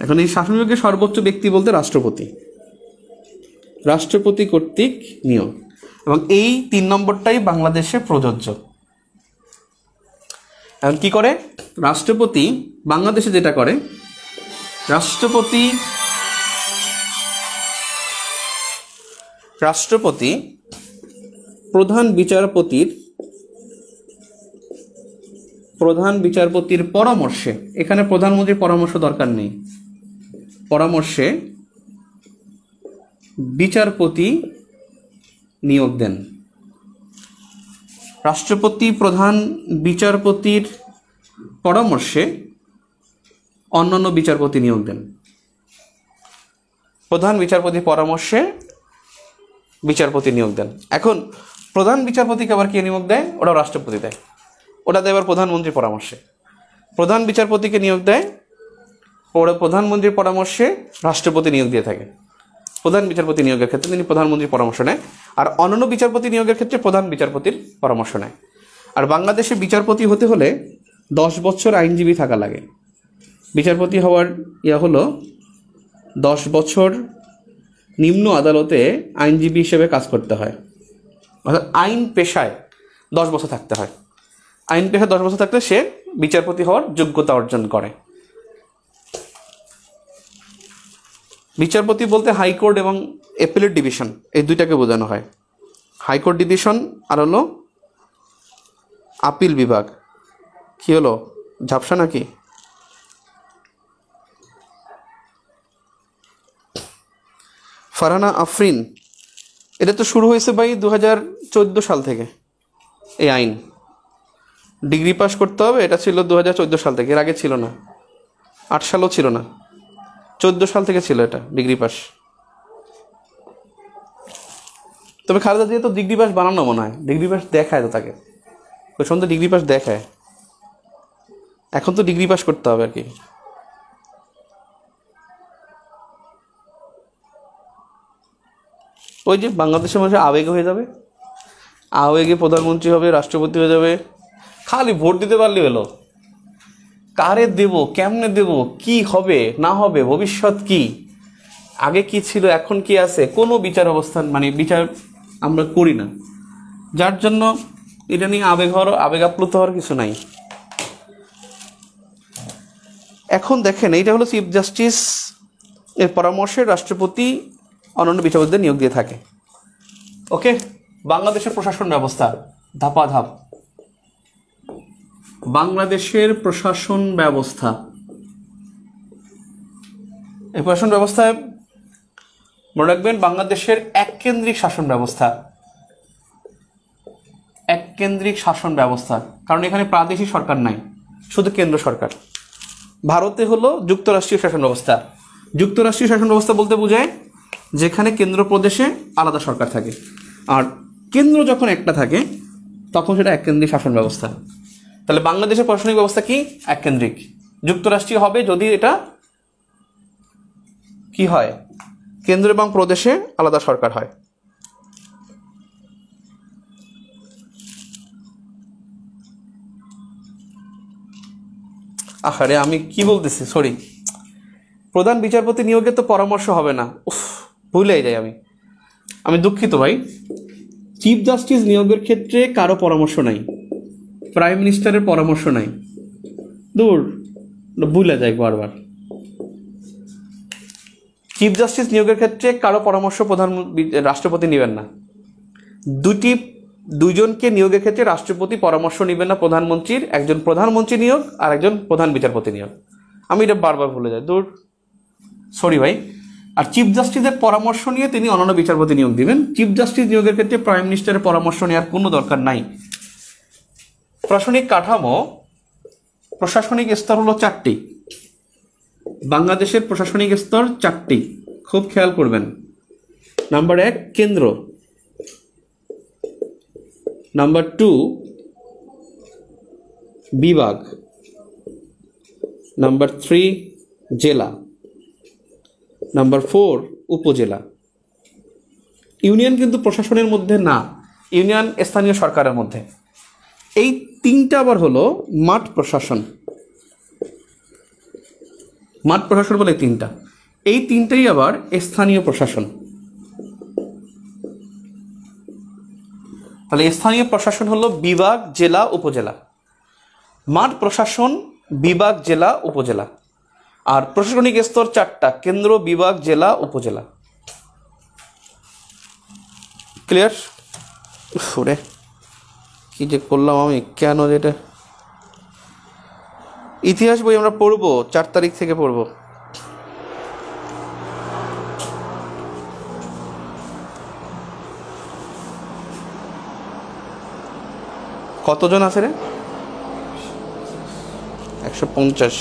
এখন এই শাসন বিভাগের সর্বোচ্চ ব্যক্তি বলতে রাষ্ট্রপতি, রাষ্ট্রপতি কর্তৃক নিয়োগ, এবং এই 3 নম্বরটাই বাংলাদেশে প্রযোজ্য। এখন কি করে রাষ্ট্রপতি, বাংলাদেশে যেটা করে রাষ্ট্রপতি প্রধান বিচারপতির পরামর্শে, এখানে প্রধানমন্ত্রীর পরামর্শ দরকার নেই, পরামর্শে বিচারপতি নিয়োগ দেন। রাষ্ট্রপতি প্রধান বিচারপতির পরামর্শে অন্যান্য বিচারপতি নিয়োগ দেন। প্রধান বিচারপতির পরামর্শে বিচারপতি নিয়োগ দেন। এখন প্রধান বিচারপতিকে আবার কে নিয়োগ দেয়? ওটা রাষ্ট্রপতি দেয়, ওটা দেয় এবার প্রধানমন্ত্রীর পরামর্শে। প্রধান বিচারপতিকে নিয়োগ দেয়, ওরা প্রধানমন্ত্রীর পরামর্শে রাষ্ট্রপতি নিয়োগ দিয়ে থাকে। প্রধান বিচারপতি নিয়োগের ক্ষেত্রে তিনি প্রধানমন্ত্রীর পরামর্শ নেয়, আর অন্যান্য বিচারপতি নিয়োগের ক্ষেত্রে প্রধান বিচারপতির পরামর্শ নেয়। আর বাংলাদেশে বিচারপতি হতে হলে 10 বছর আইনজীবী থাকা লাগে। বিচারপতি হওয়ার হলো 10 বছর নিম্ন আদালতে আইনজীবী হিসেবে কাজ করতে হয়, অর্থাৎ আইন পেশায় 10 বছর থাকতে হয়। আইন পেশায় 10 বছর থাকলে সে বিচারপতি হওয়ার যোগ্যতা অর্জন করে। বিচারপতি বলতে হাইকোর্ট এবং অ্যাপিলেট ডিভিশন, এই দুইটাকে বোঝানো হয়। হাইকোর্ট ডিভিশন আর হলো আপিল বিভাগ। কি হলো, ঝাপসা নাকি? ফারহানা আফরিন, এটা তো শুরু হয়েছে ভাই 2014 সাল থেকে। এই আইন ডিগ্রি পাস করতে হবে, এটা ছিল 2014 সাল থেকে, এর আগে ছিল না। 8 সালও ছিল না, 14 সাল থেকে ছিল এটা ডিগ্রি পাস। তবে খালেদা জিয়া তো ডিগ্রি পাস বানানো মনে হয়, ডিগ্রি পাস দেখায় তো তাকে, ওই সময় তো ডিগ্রি পাস দেখায়। এখন তো ডিগ্রি পাস করতে হবে আর কি। ওই যে বাংলাদেশের মানুষের আবেগ হয়ে যাবে, আবেগে প্রধানমন্ত্রী হবে, রাষ্ট্রপতি হয়ে যাবে, খালি ভোট দিতে পারলে হলো। কারে দেব, কেমনে দেব, কি হবে না হবে, ভবিষ্যৎ কি, আগে কি ছিল এখন কি আছে, কোনো বিচার অবস্থান মানে বিচার আমরা করি না, যার জন্য এটা নিয়ে আবেগ আপ্লুত হওয়ার কিছু নাই। এখন দেখেন, এইটা হলো চিফ জাস্টিস এর পরামর্শে রাষ্ট্রপতি অন্যান্য বিচারপতিদের নিয়োগ দিয়ে থাকে। ওকে, বাংলাদেশের প্রশাসন ব্যবস্থা ধাপাধাপ। বাংলাদেশের প্রশাসন ব্যবস্থা, এই প্রশাসন ব্যবস্থায় মনে রাখবেন বাংলাদেশের এককেন্দ্রিক শাসন ব্যবস্থা, এককেন্দ্রিক শাসন ব্যবস্থা, কারণ এখানে প্রাদেশিক সরকার নাই, শুধু কেন্দ্র সরকার। ভারতে হলো যুক্তরাষ্ট্রীয় শাসন ব্যবস্থা। যুক্তরাষ্ট্রীয় শাসন ব্যবস্থা বলতে বোঝায় যেখানে কেন্দ্র প্রদেশে আলাদা সরকার থাকে, আর কেন্দ্র যখন একটা থাকে তখন সেটা এককেন্দ্রিক শাসন ব্যবস্থা। তাহলে বাংলাদেশের প্রশাসনিক ব্যবস্থা কি? এককেন্দ্রিক। যুক্তরাষ্ট্রীয় হবে যদি এটা কি হয়, কেন্দ্র এবং প্রদেশে আলাদা সরকার হয়। আরে আমি কি বলতেছি, সরি, প্রধান বিচারপতি নিয়োগে তো পরামর্শ হবে না, ভুলেই যাই আমি দুঃখিত ভাই। চিফ জাস্টিস নিয়োগের ক্ষেত্রে কারো পরামর্শ নাই, প্রাইম মিনিস্টারের পরামর্শ নাই, দূর, ভুলে যাই বারবার। চিফ জাস্টিস নিয়োগের ক্ষেত্রে কারো পরামর্শ রাষ্ট্রপতি নেবেন না। দুইজনকে নিয়োগের ক্ষেত্রে রাষ্ট্রপতি পরামর্শ নেবেন না প্রধানমন্ত্রীর, একজন প্রধানমন্ত্রী নিয়োগ আর একজন প্রধান বিচারপতি নিয়োগ। আমি এটা বারবার ভুলে যাই, দূর, সরি ভাই। আর চিফ জাস্টিসের পরামর্শ নিয়ে তিনি অন্যান্য বিচারপতি নিয়োগ দিবেন। চিফ জাস্টিস নিয়োগের ক্ষেত্রে প্রাইম মিনিস্টারের পরামর্শ নেওয়ার কোনো দরকার নাই। প্রশাসনিক কাঠামো, প্রশাসনিক স্তর হলো 4টি। বাংলাদেশের প্রশাসনিক স্তর 4টি, খুব খেয়াল করবেন। নাম্বার 1 কেন্দ্র, নাম্বার 2 বিভাগ, নাম্বার 3 জেলা, নাম্বার 4 উপজেলা। ইউনিয়ন কিন্তু প্রশাসনের মধ্যে না, ইউনিয়ন স্থানীয় সরকারের মধ্যে। এই তিনটা আবার হলো মাঠ প্রশাসন। মাঠ প্রশাসন বলে তিনটা, এই তিনটাই আবার স্থানীয় প্রশাসন। তাহলে স্থানীয় প্রশাসন হলো বিভাগ, জেলা, উপজেলা। মাঠ প্রশাসন বিভাগ, জেলা, উপজেলা। আর প্রশাসনিক স্তর চারটা: কেন্দ্র, বিভাগ, জেলা, উপজেলা। ক্লিয়ার? ওরে কি যে করলাম আমি, কেন যেটা ইতিহাস বই আমরা পড়বো 4 তারিখ থেকে পড়বো। কতজন আছে রে? 150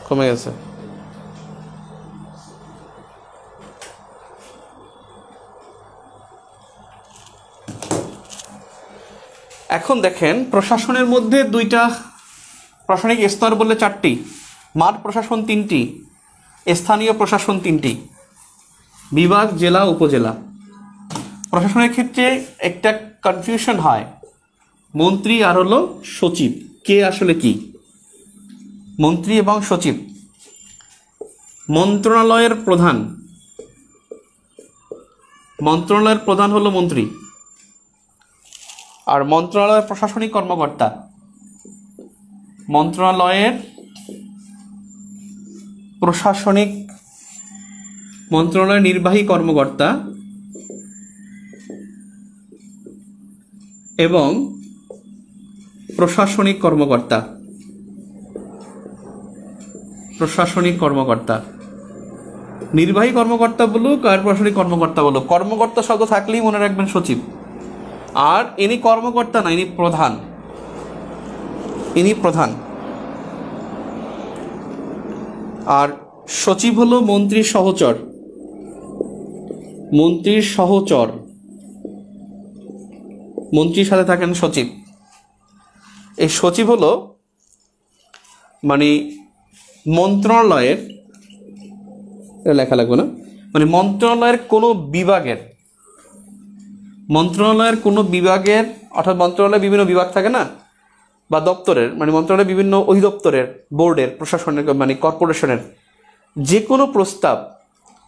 কমে গেছে। এখন দেখেন, প্রশাসনের মধ্যে দুইটা প্রশাসনিক স্তর বললে 4টি, মাঠ প্রশাসন 3টি, স্থানীয় প্রশাসন 3টি, বিভাগ, জেলা, উপজেলা। প্রশাসনের ক্ষেত্রে একটা কনফিউশন হয়, মন্ত্রী আর হলো সচিব, কে আসলে কি? মন্ত্রী এবং সচিব। মন্ত্রণালয়ের প্রধান হলো মন্ত্রী, আর মন্ত্রণালয়ের প্রশাসনিক কর্মকর্তা, মন্ত্রণালয়ের নির্বাহী কর্মকর্তা এবং প্রশাসনিক কর্মকর্তা। নির্বাহী কর্মকর্তা বলুক আর প্রশাসনিক কর্মকর্তা বলুক, কর্মকর্তা শব্দ থাকলেই মনে রাখবেন সচিব। আর ইনি কর্মকর্তা না, ইনি প্রধান। আর সচিব হলো মন্ত্রীর সহচর। মন্ত্রীর সাথে থাকেন সচিব। এই সচিব হলো মানে মন্ত্রণালয়ের, লেখা লাগবে না, মানে মন্ত্রণালয়ের কোনো বিভাগের, অর্থাৎ মন্ত্রণালয়ে বিভিন্ন বিভাগ থাকে না, বা দপ্তরের, মানে মন্ত্রণালয়ের বিভিন্ন অধিদপ্তরের, বোর্ডের, প্রশাসনের, মানে কর্পোরেশনের যে কোনো প্রস্তাব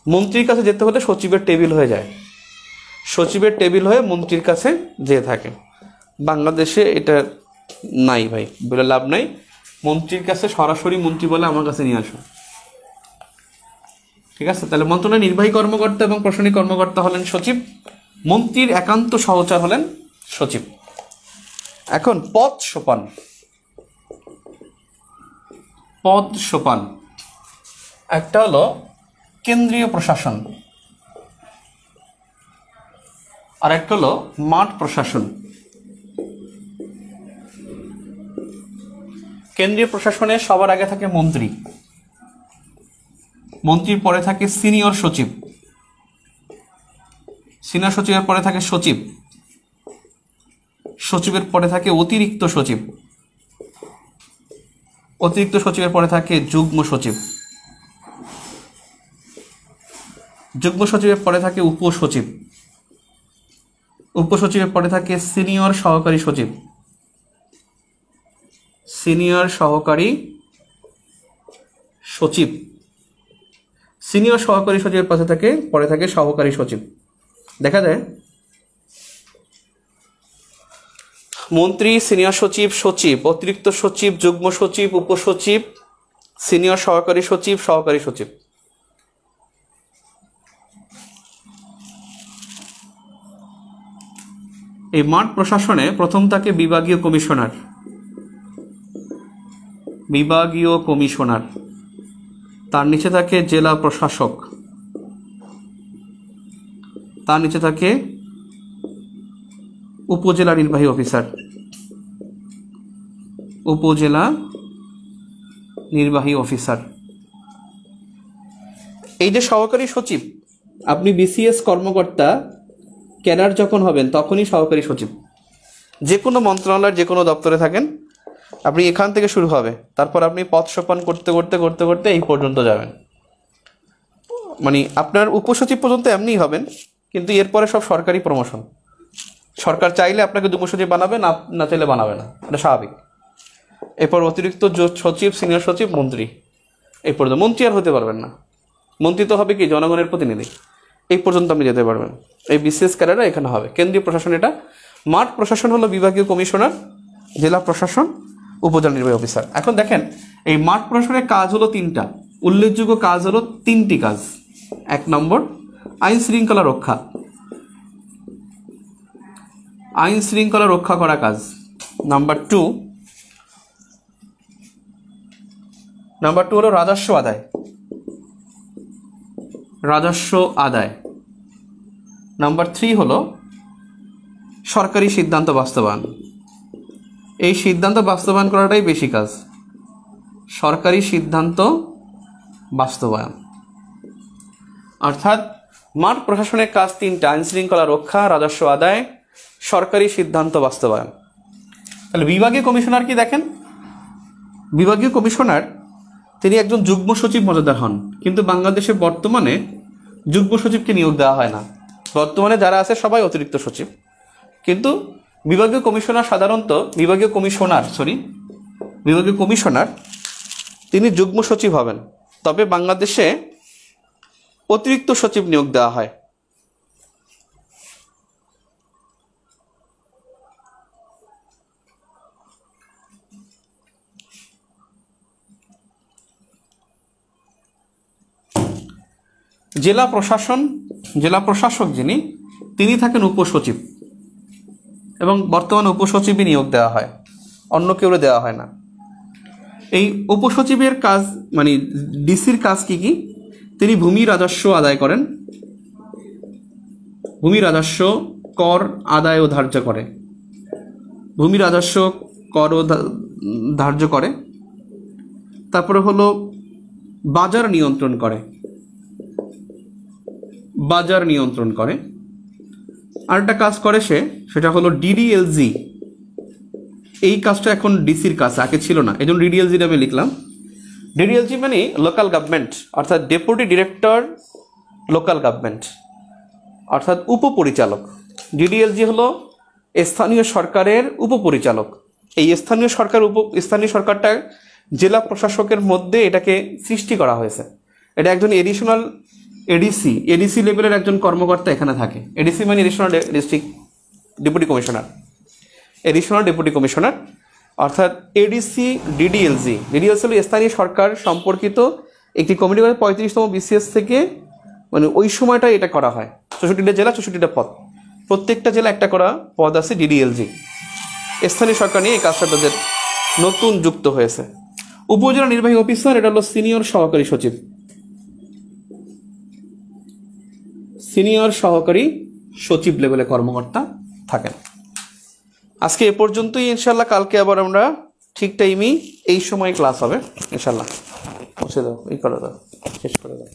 মন্ত্রীর কাছে যেতে হলে সচিবের টেবিল হয়ে যায়, সচিবের টেবিল হয়ে মন্ত্রীর কাছে যেয়ে থাকে। বাংলাদেশে এটা নাই ভাই, বলে লাভ নাই। মন্ত্রীর কাছে সরাসরি মন্ত্রী বলে আমার কাছে নিয়ে আসো, ঠিক আছে? তাহলে মন্ত্রণালয়ের নির্বাহী কর্মকর্তা এবং প্রশাসনিক কর্মকর্তা হলেন সচিব, মন্ত্রীর একান্ত সহচর হলেন সচিব। এখন পদ সোপান, একটা হলো কেন্দ্রীয় প্রশাসন আর একটা হলো মাঠ প্রশাসন। কেন্দ্রীয় প্রশাসনে সবার আগে থাকে মন্ত্রী, মন্ত্রীর পরে থাকে সিনিয়র সচিব, সিনিয়র সচিবের পরে থাকে সচিব, সচিবের পরে থাকে অতিরিক্ত সচিব, অতিরিক্ত সচিবের পরে থাকে যুগ্ম সচিব, যুগ্ম সচিবের পরে থাকে উপসচিব, উপসচিবের পরে থাকে সিনিয়র সহকারী সচিব, সিনিয়র সহকারী সচিব, সিনিয়র সহকারী সচিবের পরে থাকে সহকারী সচিব। দেখা যায় মন্ত্রী, সিনিয়র সচিব, সচিব, অতিরিক্ত সচিব, যুগ্ম সচিব, উপসচিব, সিনিয়র সহকারী সচিব, সহকারী সচিব। এই মাঠ প্রশাসনে প্রথম থাকে বিভাগীয় কমিশনার, তার নিচে থাকে জেলা প্রশাসক, তার নিচে থাকে উপজেলা নির্বাহী অফিসার, এই যে সহকারী সচিব, আপনি বিসিএস কর্মকর্তা ক্যাডার যখন হবেন তখনই সহকারী সচিব। যে কোনো মন্ত্রণালয়ের যে কোনো দপ্তরে থাকেন, আপনি এখান থেকে শুরু হবে, তারপর আপনি পদ সোপান করতে করতে এই পর্যন্ত যাবেন। মানে আপনার উপসচিব পর্যন্ত এমনিই হবেন, কিন্তু এরপরে সব সরকারি প্রমোশন। সরকার চাইলে আপনাকে যুগ্ম সচিব বানাবে, না না চাইলে বানাবে না, এটা স্বাভাবিক। এরপর অতিরিক্ত সচিব, সিনিয়র সচিব, মন্ত্রী, এই পর্যন্ত। মন্ত্রী আর হতে পারবেন না, মন্ত্রী তো হবে কি জনগণের প্রতিনিধি, এই পর্যন্ত আপনি যেতে পারবেন। এই বিসিএস ক্যাডাররা এখানে হবে। কেন্দ্রীয় প্রশাসন এটা। মাঠ প্রশাসন হলো বিভাগীয় কমিশনার, জেলা প্রশাসন, উপজেলা নির্বাহী অফিসার। এখন দেখেন এই মাঠ প্রশাসনের কাজ হলো 3টা, উল্লেখযোগ্য কাজ হলো 3টি কাজ। 1 নম্বর আইন শৃঙ্খলা রক্ষা, আইন শৃঙ্খলা রক্ষা করা কাজ। নাম্বার 2 হলো রাজস্ব আদায়, রাজস্ব আদায়। নাম্বার 3 হলো সরকারি সিদ্ধান্ত বাস্তবায়ন। এই সিদ্ধান্ত বাস্তবায়ন করাটাই বেশি কাজ, সরকারি সিদ্ধান্ত বাস্তবায়ন। অর্থাৎ মাঠ প্রশাসনের কাজ 3টা, আইন শৃঙ্খলা রক্ষা, রাজস্ব আদায়, সরকারি সিদ্ধান্ত বাস্তবায়ন। তাহলে বিভাগীয় কমিশনার কি দেখেন, বিভাগীয় কমিশনার তিনি একজন যুগ্ম সচিব মর্যাদার হন, কিন্তু বাংলাদেশে বর্তমানে যুগ্ম সচিবকে নিয়োগ দেওয়া হয় না। বর্তমানে যারা আছে সবাই অতিরিক্ত সচিব, কিন্তু বিভাগীয় কমিশনার সাধারণত বিভাগীয় কমিশনার তিনি যুগ্ম সচিব হবেন, তবে বাংলাদেশে অতিরিক্ত সচিব নিয়োগ দেওয়া হয়। জেলা প্রশাসক যিনি, তিনি থাকেন উপসচিব, এবং বর্তমানে উপসচিবই নিয়োগ দেওয়া হয়, অন্য কেউ দেওয়া হয় না। এই উপসচিবের কাজ মানে ডিসির কাজ কি কি? তিনি ভূমি রাজস্ব আদায় করেন, ভূমি রাজস্ব কর আদায় ও ধার্য করে, ভূমি রাজস্ব কর ও ধার্য করে। তারপরে হলো বাজার নিয়ন্ত্রণ করে, বাজার নিয়ন্ত্রণ করে। আরেকটা কাজ করে সেটা হলো ডিডিএলজি। এই কাজটা এখন ডিসির কাজ, আগে ছিল না, এই জন্য ডিডিএলজি নামে লিখলাম। ডিডিএলজি মানে লোকাল গভর্নমেন্ট, অর্থাৎ ডেপুটি ডিরেক্টর লোকাল গভর্নমেন্ট, অর্থাৎ উপপরিচালক। ডিডিএলজি হলো স্থানীয় সরকারের উপপরিচালক। এই স্থানীয় সরকারটা জেলা প্রশাসকের মধ্যে এটাকে সৃষ্টি করা হয়েছে। এটা একজন এডিশনাল এডিসি লেভেলের একজন কর্মকর্তা এখানে থাকে। এডিসি মানে additional district deputy commissioner, additional deputy commissioner, অর্থাৎ এডিসি। ডিডিএলজি হলো স্থানীয় সরকার সম্পর্কিত একটি কমিটি করে 35তম বিসিএস থেকে, মানে ওই সময়টা এটা করা হয়। 64টা জেলা, 64টা পদ, প্রত্যেকটা জেলা একটা করা পদ আছে ডিডিএলজি। স্থানীয় সরকার নিয়ে এই কাজটা তাদের নতুন যুক্ত হয়েছে। উপজেলা নির্বাহী অফিসার, এটা হলো সিনিয়র সহকারী সচিব, সিনিয়র সহকারী সচিব লেভেলে কর্মকর্তা থাকেন। আজকে এ পর্যন্তই, ইনশাল্লাহ কালকে আবার আমরা ঠিক টাইমেই এই সময় ক্লাস হবে ইনশাল্লাহ। পৌঁছে দাও, এই করে দাও, শেষ করে দাও।